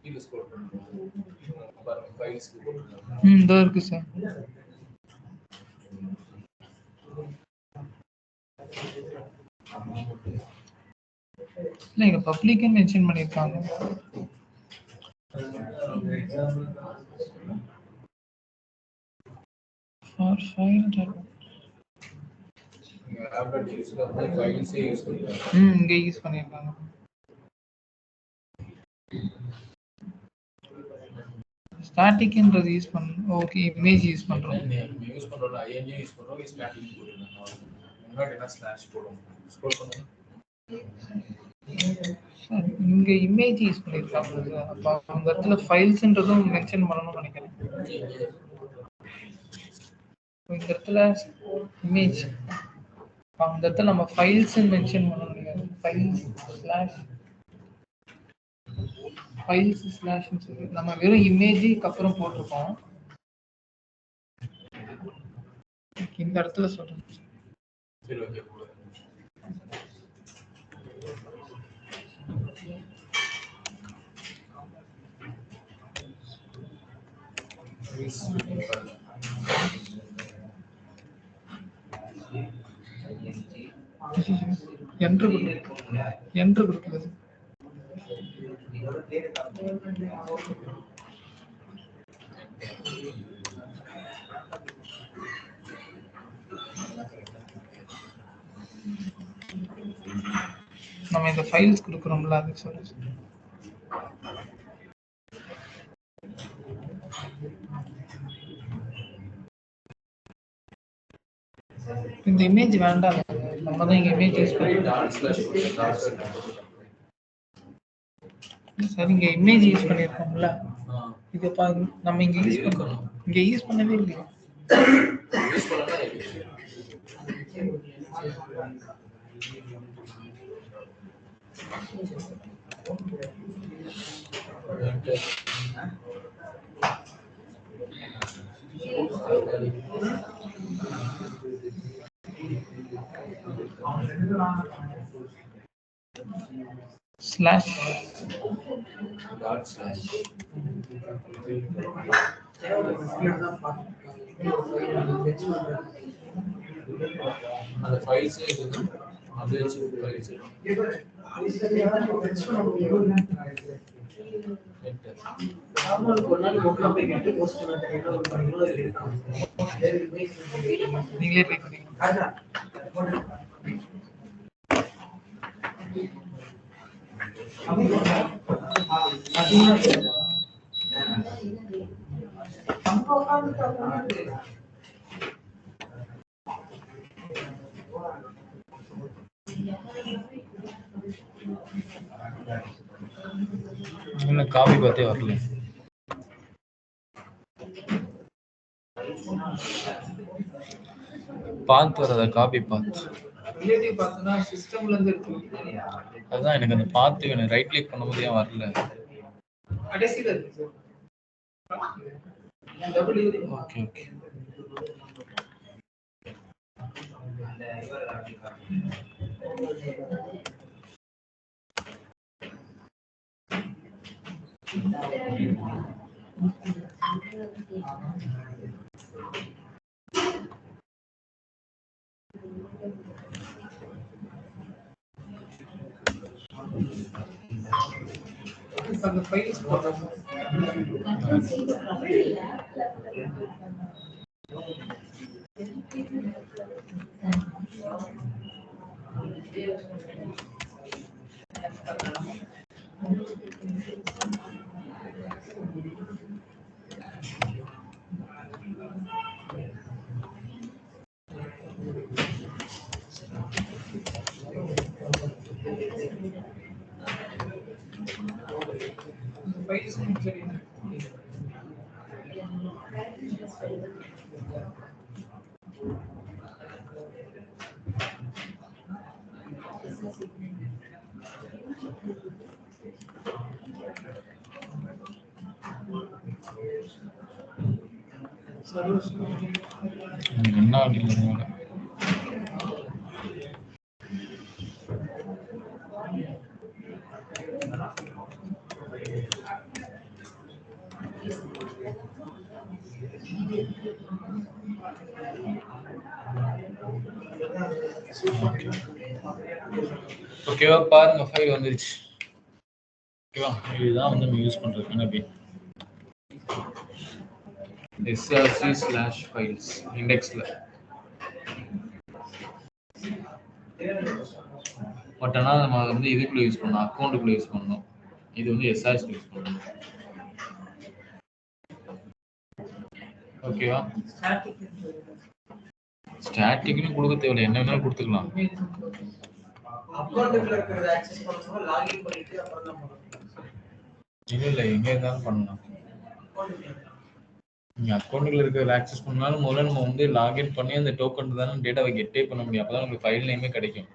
கீழ ஸ்க்ரோல் பண்ணுங்க பாருங்க ஃபைல்ஸ் போட்டுருக்காங்க. இதோ இருக்கு சார். இல்லை இங்க பப்ளிக்னு மென்ஷன் பண்ணியிருக்காங்க. ஃபார் ஃபைல் நீங்க ஆப்லெட் யூஸ் பண்ணி ஃபைல்ஸே யூஸ் பண்ணிக்கலாம். இங்க யூஸ் பண்ணியிருக்காங்க. ஸ்டாட்டிக்ன்றது யூஸ் பண்ண ஓகே இமேஜ் யூஸ் பண்றோம். நீங்க யூஸ் பண்றோம் ஐஎன்ஜி யூஸ் பண்றோம் ஸ்டாட்டிக் போட்டுருங்க. முன்னாடி என்ன ஸ்லாஷ் போடுவோம் ஸ்க்ரோல் பண்ணுங்க. சார் இங்க இமேஜ் யூஸ் பண்ணியிருக்காங்க சார். அப்போ அந்த இடத்துல ஃபைல்ஸ்ன்றதும் மென்ஷன் பண்ணணும்னு நினைக்கிறேன். இந்த இடத்துல இமேஜ் அந்த இடத்துல நம்ம ஃபைல்ஸ் மென்ஷன் பண்ணணும்னு நினைக்கிறேன். ஃபைல்ஸ் ஸ்லாஷ்னு சொல்லி நம்ம வெறும் இமேஜுக்கு அப்புறம் போட்டிருக்கோம். இந்த இடத்துல சொல்றேன். சரி ஓகே என்று கொடுக்குறது நம்ம இந்த ஃபைல்ஸ் கொடுக்குறோம்ல அதுக்கு சொல்லுங்க. இந்த இமேஜ் வேண்டாம், நம்ம தான் இங்க இமேஜ் யூஸ் பண்ணி சார் இங்க இமேஜ் யூஸ் பண்ணிருக்கோம்ல இது பாருங்க. நம்ம இங்க யூஸ் பண்ணோம், இங்க யூஸ் பண்ணவே இல்லையா? யூஸ் பண்ணா ஸ்லாஷ் டாட் ஸ்லாஷ் அந்த ஃபைல்ஸ் அப்படியே ஃபைல்ஸ் நீங்களே ட்ரை பண்ணீங்க. இன்னும் காபி பார்த்தே வரல. பார்த்து வரதா காபி பார்த்து ரிலேட்டிவ் பார்த்தோன்னா சிஸ்டம்ல இருந்து இருக்கு. அதுதான் எனக்கு அந்த பார்த்து வேணும். ரைட் கிளிக் பண்ணும்போது ஏன் வரல? கடைசியில இருக்கு சார். டபுள் இது. Okay okay. அந்த ஃபைல்ஸ் போடுறோம். ஃபைல்ஸ் சரி. என்ன ஆகல? ஓகேவா? பாருங்க ஃபைல் வந்துருச்சு. ஓகேவா? இதுதான் வந்து நம்ம யூஸ் பண்றதுக்கான பி src/files இண்டெக்ஸ்ல. பட் ஆனால் நம்ம வந்து இதுக்குள்ள யூஸ் பண்ணணும், அக்கௌண்ட்டுக்குள்ள யூஸ் பண்ணணும். இது வந்து எஸ்ஆர்சி யூஸ் பண்ணணும். ஓகேவா? ஸ்டாட்டிக்னு கொடுக்க தேவையில்லை, என்ன வேணாலும் கொடுத்துக்கலாம். அக்கவுண்ட்ல இருக்கிறத ஆக்சஸ் பண்ணும்போது லாகின் பண்ணிட்டு அப்புறம் தான் பண்ணணும். இல்லை எங்க இருந்தாலும் பண்ணலாம். நீங்க அக்கௌண்ட்ல இருக்கிறத ஆக்சஸ் பண்ணாலும் முதல்ல நம்ம வந்து லாகின் பண்ணி அந்த டோக்கன் தானே டேட்டாவை கெட்டே பண்ண முடியும். அப்பதான் உங்களுக்கு ஃபைல் நேமே கிடைக்கும்.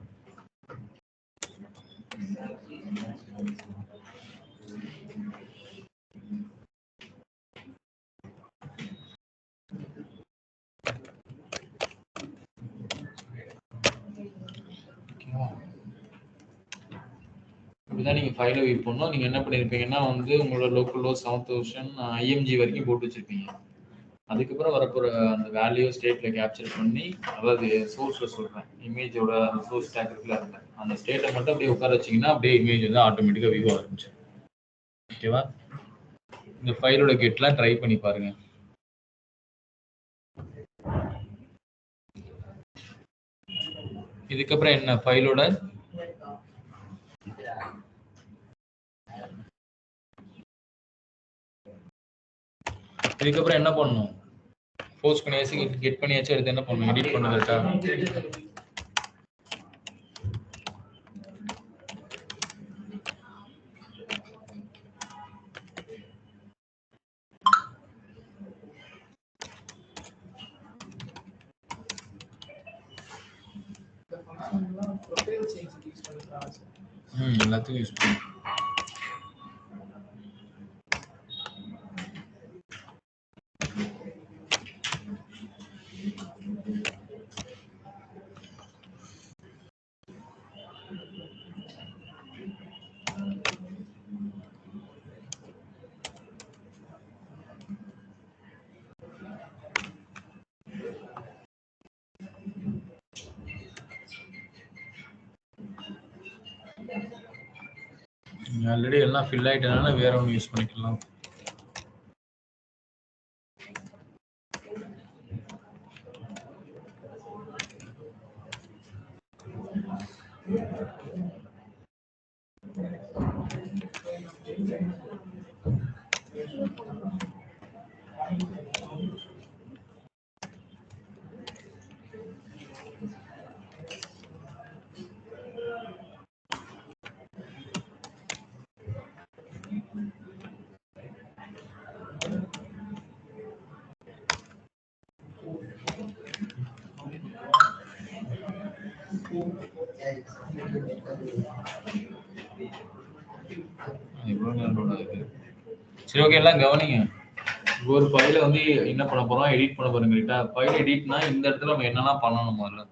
இப்படிதான் நீங்க ஃபைலை வியூ பண்ணணும். நீங்க என்ன பண்ணிருப்பீங்கன்னா வந்து உங்களோட லோக்கல் 7000 IMG வரைக்கும் போட்டு வச்சிருப்பீங்க. அதுக்கப்புறம் வரப்போற அந்த வேல்யூ ஸ்டேட்ல கேப்சர் பண்ணி, அதாவது சோர்ஸ்ல சொல்றேன், இமேஜோட அந்த சோர்ஸ் டேக் இருக்குல்ல, அந்த ஸ்டேட்டை மட்டும் அப்படியே உட்கார வச்சீங்கன்னா அப்படியே இமேஜ் வந்து ஆட்டோமேட்டிக்கா வியூ ஆரம்பிச்சு. ஓகேவா? இந்த ஃபைலோட கெட்லாம் ட்ரை பண்ணி பாருங்க. இதுக்கப்புறம் என்ன ஃபைலோட இதுக்கப்புறம் என்ன பண்ணணும்? போஸ்ட் பண்ணியாச்சு, கெட் பண்ணியாச்சு, அடுத்து என்ன பண்ணணும்? எடிட் பண்ணதா? எல்லாத்துக்கும் யூஸ் பண்ணு. ஆல்ரெடி எல்லாம் ஃபில் ஆயிட்டனால வேற ஒன்று யூஸ் பண்ணிக்கலாம். இவ்வளவு நேரம் load ஆகுது. சரி ஓகே, எல்லாம் கவனிங்க. ஒரு ஃபைல வந்து என்ன பண்ண போறோம், எடிட் பண்ண போறோம். கரெக்டா? ஃபைல் எடிட்னா இந்த இடத்துல நம்ம என்னெல்லாம் பண்ணணும் முதல்ல?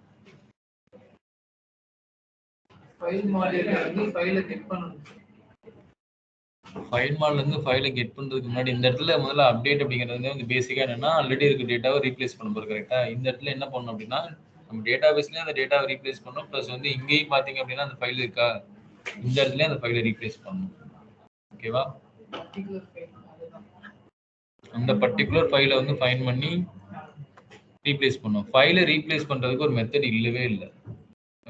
ஃபைல் மாடியூல்ல வந்து ஃபைலை கெட் பண்ணணும். ஃபைல் மாடல்ல இருந்து ஃபைலை கெட் பண்றதுக்கு முன்னாடி இந்த இடத்துல முதல்ல அப்டேட் அப்படிங்கிறது வந்து பேசிக்கா என்னன்னா ஆல்ரெடி இருக்க டேட்டாவை ரீப்ளேஸ் பண்ண போறோம். கரெக்டா? இந்த இடத்துல என்ன பண்ணணும் அப்படின்னா நம்ம டேட்டாபேஸ்லயே அந்த டேட்டாவை ரீப்ளேஸ் பண்ணணும். ப்ளஸ் வந்து இங்கேயும் பாத்தீங்க அப்படின்னா அந்த ஃபைல் இருக்கா, இந்த இடத்துல அந்த ஃபைலை ரீப்ளேஸ் பண்ணணும். ஓகேவா? பர்டிகுலர் ஃபைல் அதுதான். அந்த பர்டிகுலர் ஃபைலை வந்து ஃபைண்ட் பண்ணி ரீப்ளேஸ் பண்ணும். ஃபைலை ரீப்ளேஸ் பண்றதுக்கு ஒரு மெத்தட் இல்லவே இல்லை.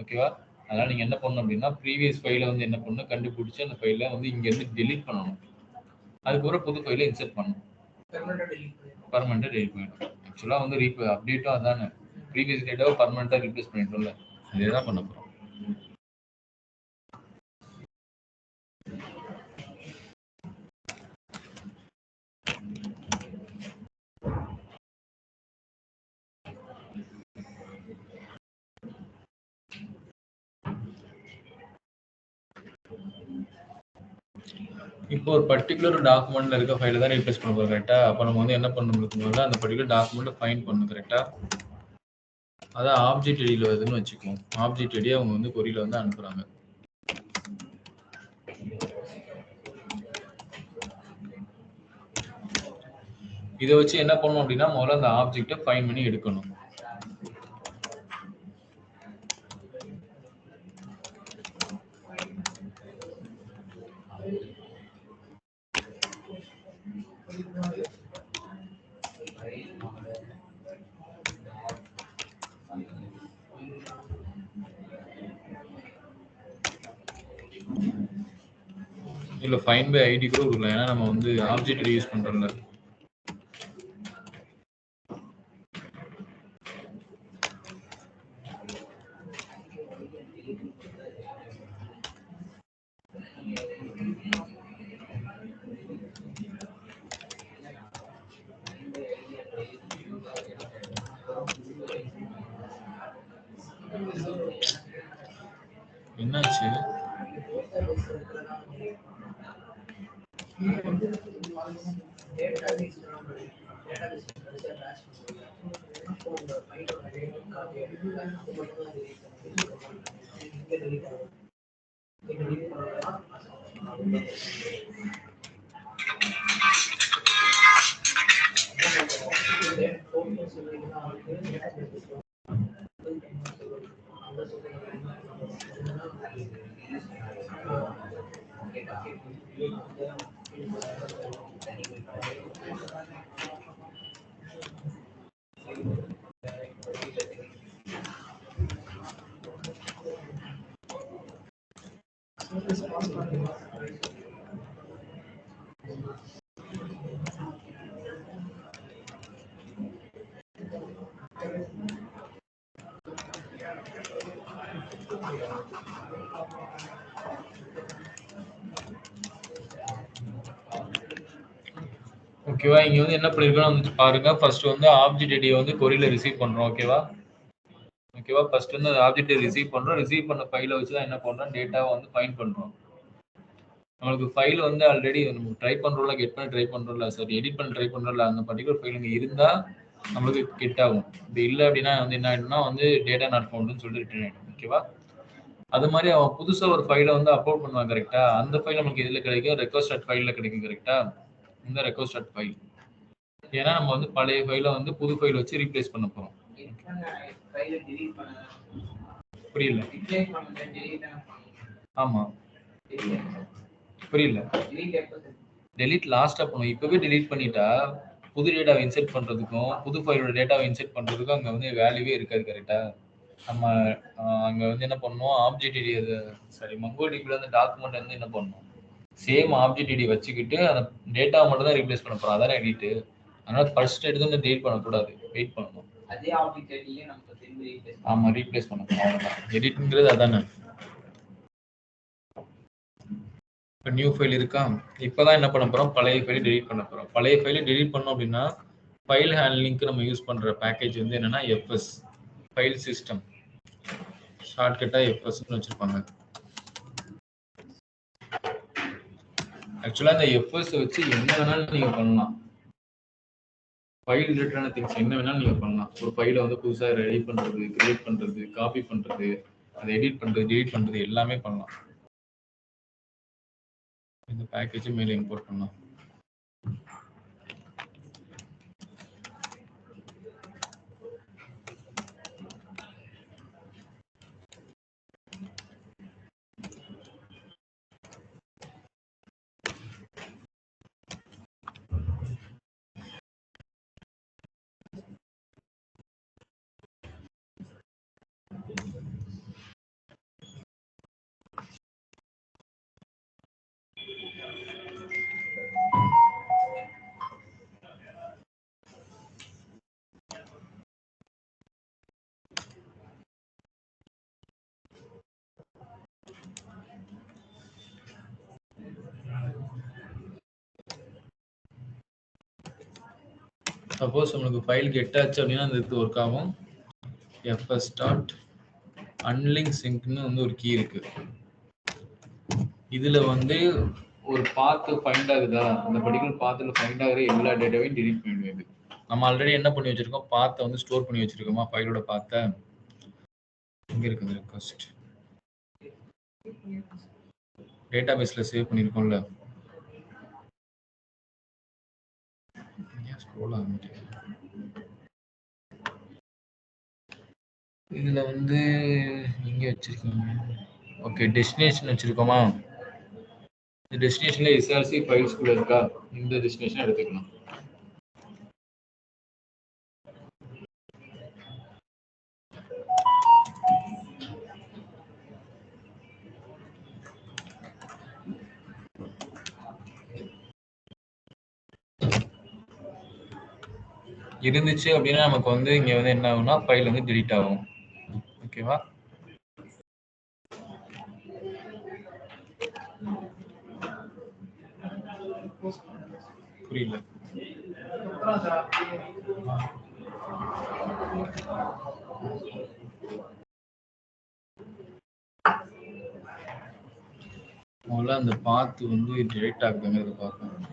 ஓகேவா? அதனால நீங்க என்ன பண்ணணும் அப்படின்னா ப்ரீவியஸ் ஃபைலை வந்து என்ன பண்ணணும், கண்டுபிடிச்சு அந்த ஃபைலை வந்து இங்க இருந்து டெலீட் பண்ணணும். அதுக்கப்புறம் புது ஃபைலை இன்சர்ட் பண்ணணும். பர்மனெண்டா டெலீட் பண்ணிடும். ஆக்சுவலா வந்து அப்டேட்டும் அதானே, ப்ரீவியஸ் டேட்டாவை பர்மனெண்டா ரீப்ளேஸ் பண்ணிட்டோம்ல, அதே தான் பண்ண போறோம். இப்போ ஒரு பர்டிகுலர் டாக்குமெண்ட்ல இருக்க ஃபைலை தான் ரீப்ளேஸ் பண்ண போறோம். கரெக்டா? அப்போ நம்ம வந்து என்ன பண்ணணும், அந்த பர்டிகுலர் டாக்குமெண்ட்டை ஃபைண்ட் பண்ணணும். கரெக்டா? அதான் ஆப்ஜெக்ட் ஐடியில் வருதுன்னு வச்சுக்குவோம். ஆப்ஜெக்ட் ஐடியை அவங்க வந்து கொரியில வந்து அனுப்புறாங்க. இதை வச்சு என்ன பண்ணணும் அப்படின்னா முதல்ல அந்த ஆப்ஜெக்டை ஃபைண்ட் பண்ணி எடுக்கணும். இல்ல ஃபைண்ட் பை ஐடி கூட கொடுக்கலாம். ஏன்னா நம்ம வந்து ஆப்ஜெக்ட் யூஸ் பண்றோம்ல. என்னாச்சு? ஓகேவா? இங்க வந்து என்ன பண்ணிருக்கோம் வந்து பாருங்க. ஃபர்ஸ்ட் வந்து ஆப்ஜெக்ட் ஐடியை வந்து கொரியில ரிசீவ் பண்றோம். ஓகேவா? ஓகேவா? ஃபர்ஸ்ட் வந்து ஆப்ஜெக்ட்டை ரிசீவ் பண்றோம். ரிசீவ் பண்ண ஃபைலை வச்சு தான் என்ன பண்றோம், டேட்டாவை வந்து ஃபைண்ட் பண்றோம். நம்மளுக்கு ஃபைல் வந்து ஆல்ரெடி நம்ம ட்ரை பண்றோம்ல, கெட் பண்ண ட்ரை பண்றோம்ல, சரி எடிட் பண்ண ட்ரை பண்றோம்ல, அந்த பர்டிகுலர் ஃபைல் இங்க இருந்தா நம்மளுக்கு கெட் ஆகும். இப்படி இல்லை அப்படின்னா வந்து என்ன ஆயிடும்னா வந்து டேட்டா நாட் ஃபவுண்ட்னு சொல்லி ரிட்டர்ன் ஆயிடும். ஓகேவா? அது மாதிரி அவன் புதுசா ஒரு ஃபைலை வந்து அப்லோட் பண்ணுவான். கரெக்டா? அந்த ஃபைல் நமக்கு இதுல கிடைக்கும், ரெக்வஸ்ட் அட் ஃபைல்ல கிடைக்கும். கரெக்டா? இந்த ரெக்வஸ்ட் அட் ஃபைல். ஏன்னா நம்ம வந்து பழைய ஃபைலை வந்து புது ஃபைல் வச்சு ரீப்ளேஸ் பண்ண போறோம். புரியல? ஆமா. புரியல. டெலீட் லாஸ்டா பண்ணும். இப்பவே டெலீட் பண்ணிட்டா புது டேட்டாவை இன்செர்ட் பண்றதுக்கும் புது ஃபைலோட டேட்டாவை இன்செர்ட் பண்றதுக்கும் அங்க வந்து வேல்யூவே இருக்காது. கரெக்டா? நம்ம அங்க வந்து என்ன பண்ணணும், ஆப்ஜெக்ட் ஐடி சாரி மங்கோடிபில அந்த டாக்குமெண்ட் வந்து என்ன பண்ணணும், சேம் ஆப்ஜெக்ட் ஐடி வச்சுக்கிட்டு அந்த டேட்டாவை மட்டும் தான் ரீப்ளேஸ் பண்ண போறோம். அதானே எடிட். அதனால ஃபர்ஸ்ட் எடுத்து டெலீட் பண்ணக்கூடாது, வெயிட் பண்ணணும். அதே ஆப்ஜெக்ட் ஐடியே நம்ம திரும்பி ரீப்ளேஸ் ஆமா, ரீப்ளேஸ் பண்ணணும். அவ்வளவுதான் எடிட்ங்கிறது. அதானே. இப்போ நியூ ஃபைல் இருக்கா, இப்போதான் என்ன பண்ண போறோம், பழைய ஃபைலை டெலீட் பண்ண போறோம். பழைய ஃபைலை டெலீட் பண்ணோம் அப்படின்னா ஃபைல் ஹேண்ட்லிங்க்கு நம்ம யூஸ் பண்ற பேக்கேஜ் வந்து என்னன்னா எஃப்எஸ், ஃபைல் சிஸ்டம், ஷார்ட்கட்டா எஃப்எஸ்ன்னு வச்சிருப்பாங்க. ஆக்சுவலா இந்த எஃப்எஸ் வச்சு என்ன வேணாலும் நீங்க பண்ணலாம். ஃபைல் ரிலேட்டடான திங்ஸ் என்ன வேணாலும் நீங்க பண்ணலாம். ஒரு ஃபைலை வந்து புதுசா ரெடி பண்றது, கிரியேட் பண்றது, காப்பி பண்றது, அதை எடிட் பண்றது, டெலீட் பண்றது எல்லாமே பண்ணலாம். இந்த பேக்கேஜ் மேல இம்போர்ட் பண்ணலாம். சப்போஸ் உங்களுக்கு ஃபைல் கெட் ஆச்சு அப்படின்னா அந்த இது ஒர்க் ஆகும். எஃப்எஸ் டாட் அன்லிங்க் சிங்க்னு வந்து ஒரு கீ இருக்கு. இதுல வந்து ஒரு பாத்து ஃபைண்ட் ஆகுதா, அந்த பர்டிகுலர் பாத்துல ஃபைண்ட் ஆகுற எல்லா டேட்டாவையும் டெலீட் பண்ணிடுது. நம்ம ஆல்ரெடி என்ன பண்ணி வச்சிருக்கோம், பாத்தை வந்து ஸ்டோர் பண்ணி வச்சிருக்கோமா, ஃபைலோட பாத்தை எங்க இருக்குது, ரெக்வெஸ்ட் டேட்டாபேஸ்ல சேவ் பண்ணிருக்கோம்ல. ஸ்க்ரோல் ஆக மாட்டேங்குது. இதுல வந்து இங்க வச்சிருக்கீங்க. ஓகே, டெஸ்டினேஷன் வச்சிருக்கோமா. இந்த டெஸ்டினேஷன்ல எஸ்ஆர்சி ஃபைல்ஸ் கூட இருக்கா, இந்த டெஸ்டினேஷன் எடுத்துக்கலாம். இருந்துச்சு அப்படின்னா நமக்கு வந்து இங்க வந்து என்ன ஆகும்னா ஃபைல் வந்து டெலீட் ஆகும். ஓகேவா? புரியல. முதல்ல அந்த பாத்து வந்து டெலீட் ஆகுதுங்கிறத பார்க்கணும்.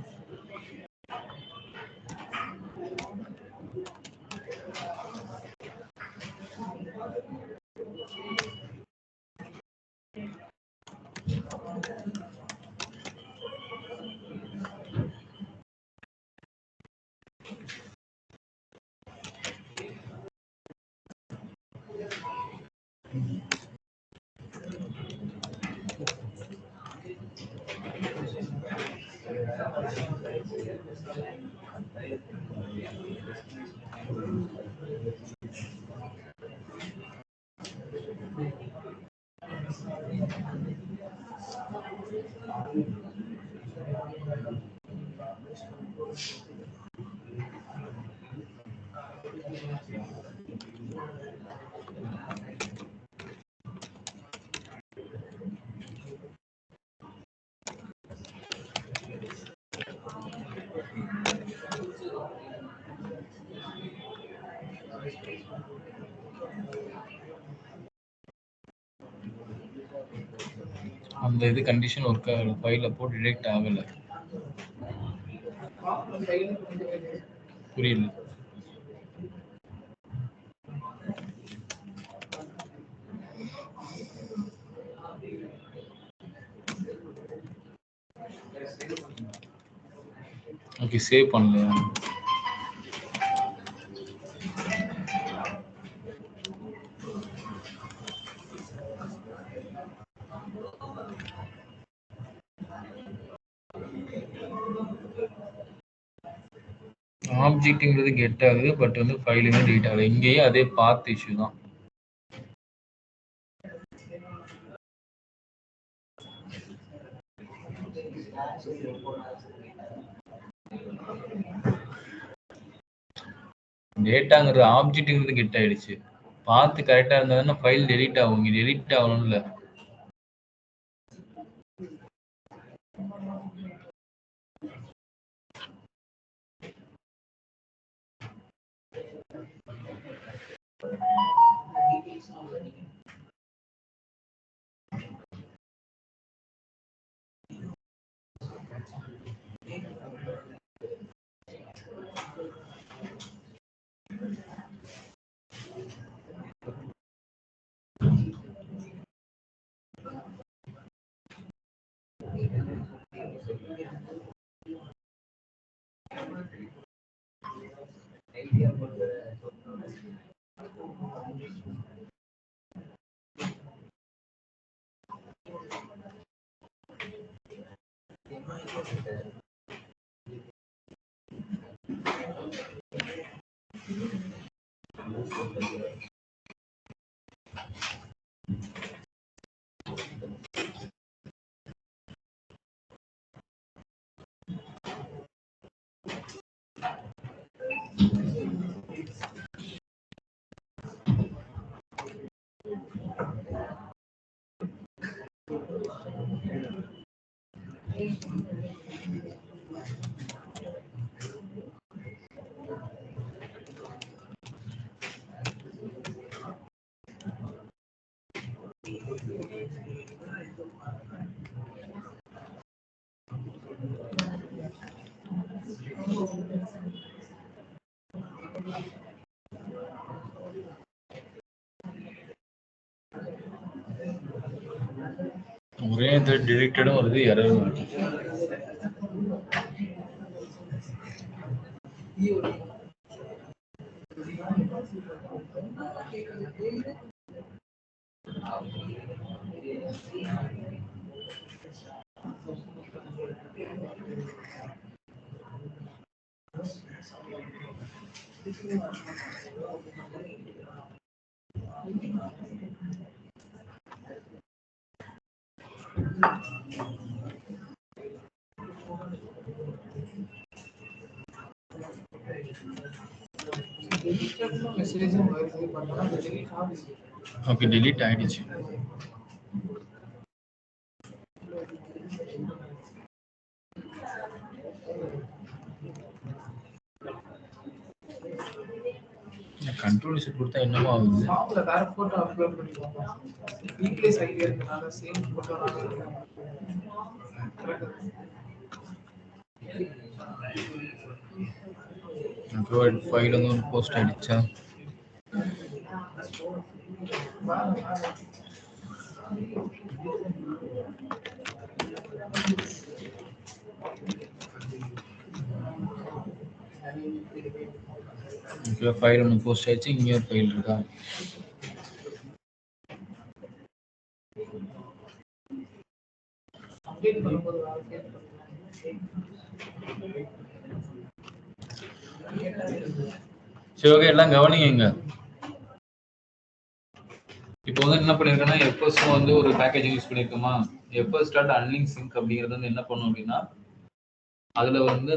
அந்த இது கண்டிஷன் ஒர்க் ஆகல, ஃபைல் அப்போ டிடெக்ட் ஆகல. புரியல. ஓகே, சேவ் பண்ணலையா? ஆப்ஜெக்ட்ங்கிறது கெட் ஆகுது, பட் வந்து ஃபைல் தான் டெலீட் ஆகுது. இங்கேயும் அதே பாத் இஷ்யூ தான். டேட்டாங்கிறது ஆப்ஜெக்ட்ங்கிறது கெட் ஆயிடுச்சு. பாத்து கரெக்டா இருந்தா ஃபைல் டெலீட் ஆகும். இங்க டெலீட் ஆகணும்ல. ஒரே இடத்துல டிலீட்டடும் வருது, எரரும் வருது. ஓகே, டெலீட் ஆயிடுச்சு. கண்ட்ரோல் செட் கொடுத்தா என்னமோ ஆகுது. ஃபார்ம்ல வேற போட்டோ அப்லோட் பண்ணிக்கோங்க. ரீப்ளேஸ் ஐடி இருக்கனால சேம் போட்டோனால அப்லோட் ஃபைல் வந்து ஒரு போஸ்ட் ஆயிடுச்சா? ஓகே, ஃபைல் ஒன்று போஸ்ட் ஆயிடுச்சு. இங்கே ஒரு ஃபைல் இருக்கா? அப்டேட் பண்ணும்போது சரி, ஓகே, எல்லாம் கவனிங்க. இப்போ வந்து என்ன பண்ணிருக்கேன்னா, எஃப்எஸும் வந்து ஒரு பேக்கேஜ் யூஸ் பண்ணிருக்கோமா. எஃப்எஸ் டாட் அன்லிங்க் சிங்க் அப்படிங்கிறது வந்து என்ன பண்ணும் அப்படின்னா, அதுல வந்து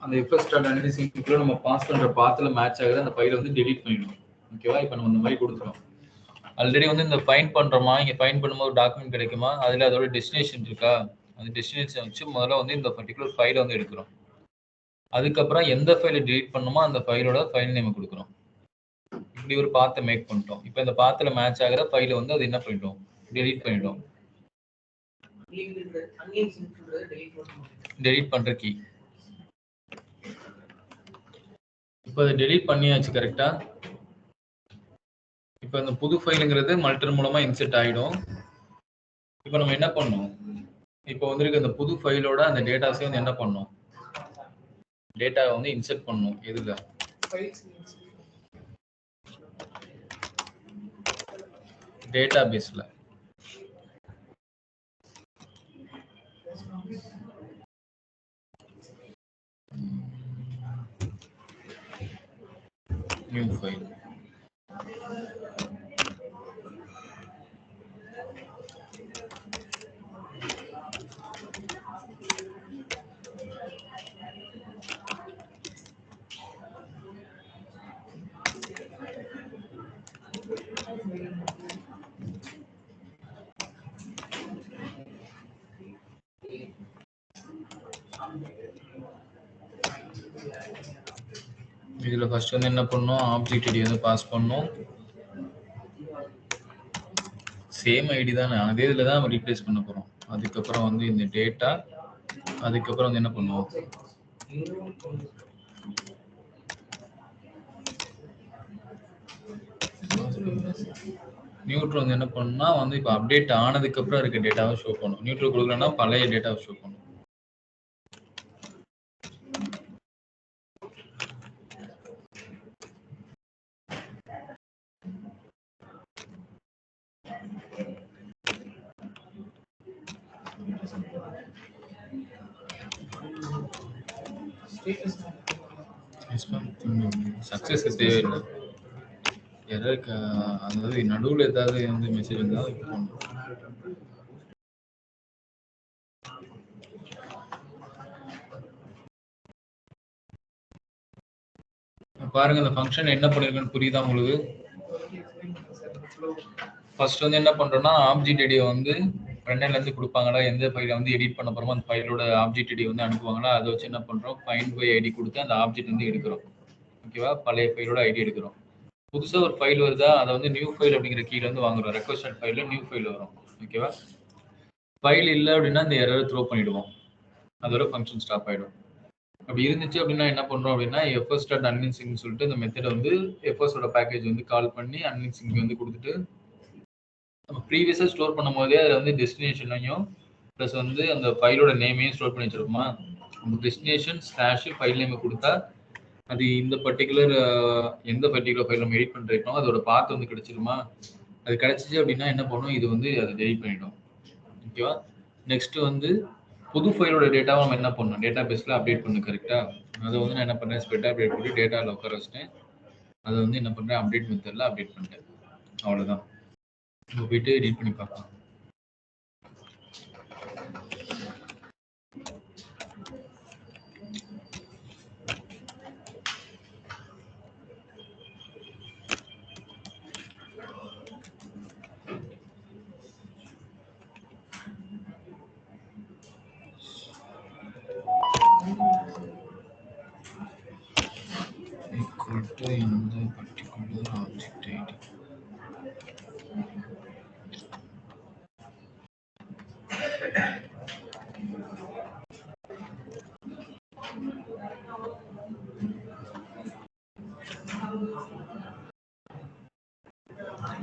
அந்த எஃப்எஸ் டாட் அன்லிங்க் சிங்க்ல நம்ம பாஸ் பண்ற பாத்துல மேட்ச் ஆகுது அந்த ஃபைலை வந்து டெலீட் பண்ணிடும். ஓகேவா? இப்போ நம்ம இந்த மாதிரி கொடுத்துறோம். ஆல்ரெடி வந்து இந்த ஃபைண்ட் பண்றோமா, இங்க ஃபைண்ட் பண்ணும்போது டாக்குமெண்ட் கிடைக்குமா, அதுல அதோட டெஸ்டினேஷன் இருக்கா, அந்த டெஸ்டினேஷன் வச்சு முதல்ல வந்து இந்த பர்டிகுலர் ஃபைலை வந்து எடுக்கிறோம். அதுக்கப்புறம் எந்த ஃபைலை டெலீட் பண்ணுமோ அந்த ஃபைலோட ஃபைல் நேம் கொடுக்குறோம். இப்படி ஒரு பாத்தை மேக் பண்ணிட்டோம். இப்போ இந்த பாத்துல மேட்ச் ஆகிற ஃபைலை வந்து அது என்ன பண்ணிட்டோம், டெலீட் பண்ணிட்டோம். டெலீட் பண்ற கீ. இப்போ அதை டெலீட் பண்ணியாச்சு, கரெக்டா? இப்போ இந்த புது ஃபைலுங்கிறது மல்டர் மூலமா இன்செர்ட் ஆயிடும். இப்போ நம்ம என்ன பண்ணோம், இப்போ வந்திருக்க இந்த புது ஃபைலோட அந்த டேட்டாஸை வந்து என்ன பண்ணோம், டேட்டாவை வந்து இன்செர்ட் பண்ணணும். எதுல? டேட்டாபேஸ்ல. New file. இதுல ஃபர்ஸ்ட் வந்து என்ன பண்ணோம், ஆப்ஜெக்ட் ஐடி வந்து பாஸ் பண்ணோம். சேம் ஐடி தானே, அதே இதுல தான் ரீப்ளேஸ் பண்ண போறோம். அதுக்கப்புறம் வந்து இந்த டேட்டா, அதுக்கப்புறம் வந்து என்ன பண்ணுவோம், நியூட்ரல் வந்து என்ன பண்ணா வந்து இப்போ அப்டேட் ஆனதுக்கு அப்புறம் இருக்க டேட்டாவை ஷோ பண்ணும். நியூட்ரல் கொடுக்கலன்னா பழைய டேட்டாவை ஷோ பண்ணும். சக்சஸ் தேவையில்லை. எரருக்கு அதாவது நடுவில் ஏதாவது வந்து மெசேஜ் இருந்தால் பாருங்க. இந்த ஃபங்க்ஷன் என்ன பண்ணிருக்குன்னு புரியுதா உங்களுக்கு? ஃபர்ஸ்ட் வந்து என்ன பண்றோம்னா, ஆப்ஜெக்ட் ஐடியை வந்து ஃப்ரண்ட்ல இருந்து கொடுப்பாங்களா, எந்த ஃபைலை வந்து எடிட் பண்ண போறோமோ அந்த ஃபைலோட ஆப்ஜெக்ட் ஐடி வந்து அனுப்புவாங்களா, அதை வச்சு என்ன பண்றோம், ஃபைண்ட் பை ஐடி கொடுத்து அந்த ஆப்ஜெக்ட் வந்து எடுக்கிறோம். ஓகேவா? பழைய ஃபைலோட ஐடி எடுக்கிறோம். புதுசாக ஒரு ஃபைல் வருதா, அதை வந்து நியூ ஃபைல் அப்படிங்கிற கீழே வந்து வாங்குறோம். ரெக்வஸ்டட் ஃபைல்ல நியூ ஃபைல் வரும். ஓகேவா? ஃபைல் இல்லை அப்படின்னா இந்த எரரை த்ரோ பண்ணிடுவோம். அதோட ஃபங்க்ஷன் ஸ்டாப் ஆயிடும். அப்படி இருந்துச்சு அப்படின்னா என்ன பண்றோம் அப்படின்னா, எஃப்எஸ் டாட் அன்லிங்க்னு சொல்லிட்டு இந்த மெத்தடை வந்து எஃப்எஸோட பேக்கேஜ் வந்து கால் பண்ணி அன்லிங்க் வந்து கொடுத்துட்டு, நம்ம ப்ரீவியஸாக ஸ்டோர் பண்ணும் போதே அதில் வந்து டெஸ்டினேஷனையும் ப்ளஸ் வந்து அந்த ஃபைலோட நேமையும் ஸ்டோர் பண்ணி வச்சிருக்கோமா, அந்த டெஸ்டினேஷன் ஸ்லாஷ் ஃபைல் நேமை கொடுத்தா அது இந்த பர்டிகுலர் எந்த பர்டிகுலர் ஃபைல் நம்ம எடிட் பண்ணிருக்கோம் அதோட பாத் வந்து கிடைச்சிருமா. அது கிடைச்சிச்சு அப்படின்னா என்ன பண்ணும், இது வந்து அதை டெலிட் பண்ணிடும். ஓகேவா? நெக்ஸ்ட் வந்து புது ஃபைலோட டேட்டாவை நம்ம என்ன பண்ணணும், டேட்டா பேஸில் அப்டேட் பண்ணு. கரெக்டாக அதை வந்து நான் என்ன பண்ணேன், ஸ்பெட் அப்டேட் பண்ணி டேட்டாவில் உட்கார வச்சிட்டேன். அதை வந்து என்ன பண்ணுறேன், அப்டேட் மெத்தடில் அப்டேட் பண்ணிட்டேன். அவ்வளோதான். இப்போ போயிட்டு எடிட் பண்ணி பார்க்கலாம். equal to இந்த particular object ID.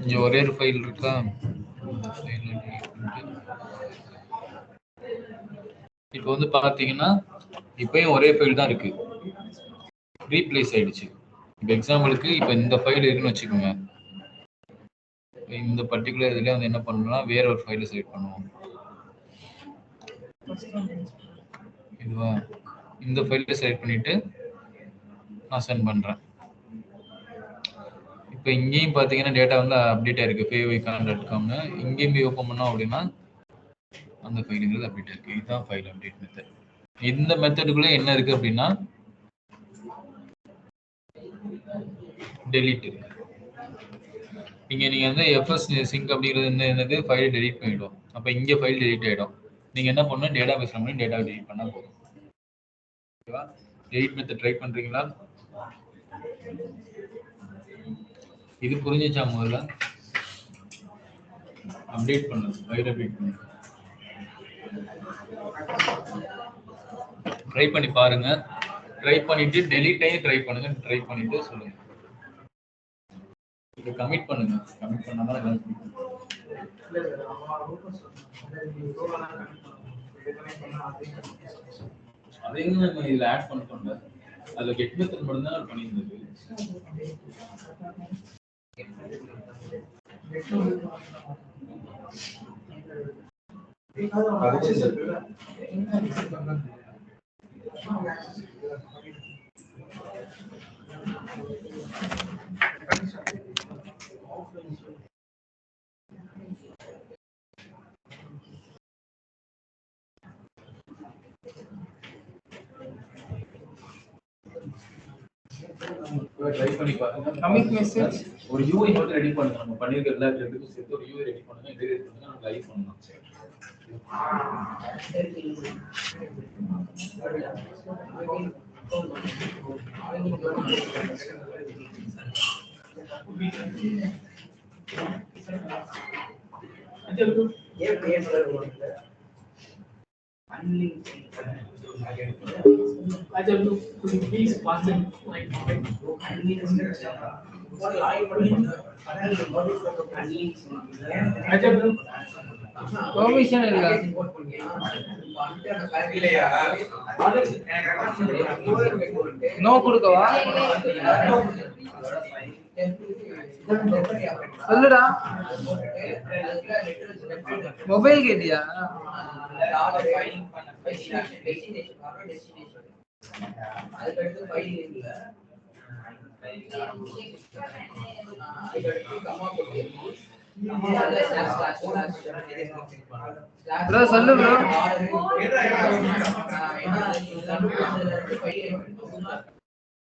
இங்க ஒரே ஒரு ஃபைல் இருக்கா, இந்த ஃபைல் இப்போ வந்து பாத்தீங்கன்னா இப்பயும் ஒரே ஃபைல் தான் இருக்கு, ரீப்ளேஸ் ஆயிடுச்சு. இப்போ எக்ஸாம்பிளுக்கு இப்போ இந்த ஃபைல் இருக்குன்னு வச்சுக்கோங்க. இந்த பர்டிகுலர் இதுல வந்து என்ன பண்ணணும்னா வேற ஒரு ஃபைலை செலக்ட் பண்ணுவோம். இதுவா, இந்த ஃபைலை செலக்ட் பண்ணிட்டு நான் சென்ட் பண்றேன். இப்போ இங்கேயும் பார்த்தீங்கன்னா டேட்டா வந்து அப்டேட் ஆயிருக்கு favicon.com. இங்கேயும் போய் ஓப்பன் பண்ணோம் அப்படின்னா அந்த ஃபைலுங்கிறது அப்டேட் ஆயிருக்கு. இதுதான் ஃபைல் அப்டேட் மெத்தட். இந்த மெத்தடுக்குள்ள என்ன இருக்கு அப்படின்னா டெலீட் இருக்கு. நீங்க வந்து எஃப்எஸ் சிங்க் அப்படிங்கிறது என்னது, ஃபைல் டெலீட் பண்ணிடும். அப்போ இங்கே ஃபைல் டெலீட் ஆயிடும். நீங்க என்ன பண்ணணும், டேட்டா பேஸ் பண்ணி டேட்டா டெலீட் பண்ணா போதும். ஓகேவா? டெலீட் மெத்தட் ட்ரை பண்றீங்களா? இது புரிஞ்சிச்சா? முதல்ல அப்டேட் பண்ணுங்க, ஃபைல் அப்டேட் பண்ணுங்க. ட்ரை பண்ணி பாருங்க. ட்ரை பண்ணிட்டு டெலீட்டையும் ட்ரை பண்ணுங்க. ட்ரை பண்ணிட்டு சொல்லுங்க. இது கமிட் பண்ணுங்க. கமிட் பண்ணாதான் எல்லாம் அதையும் நம்ம இதில் ஆட் பண்ணிட்டோம்ல, அதில் கெட் மெத்தட் மட்டும் தான் பண்ணியிருந்தது. ட்ரை பண்ணி பாருங்க. Commit message. ஒரு UI மட்டும் ரெடி பண்ணுங்க. நம்ம பண்ணிருக்க எல்லா ரெண்டுக்கும் சேர்த்து ஒரு UI ரெடி பண்ணுங்க. இன்டகிரேட் பண்ணுங்க. நம்ம லைவ் பண்ணலாம். Could you please pass it like permission இல்ல. நோ கொடுக்கவா? சொல்லுடா. மொபைல் கேட்டியா? ப்ரோ சொல்லு ப்ரோ.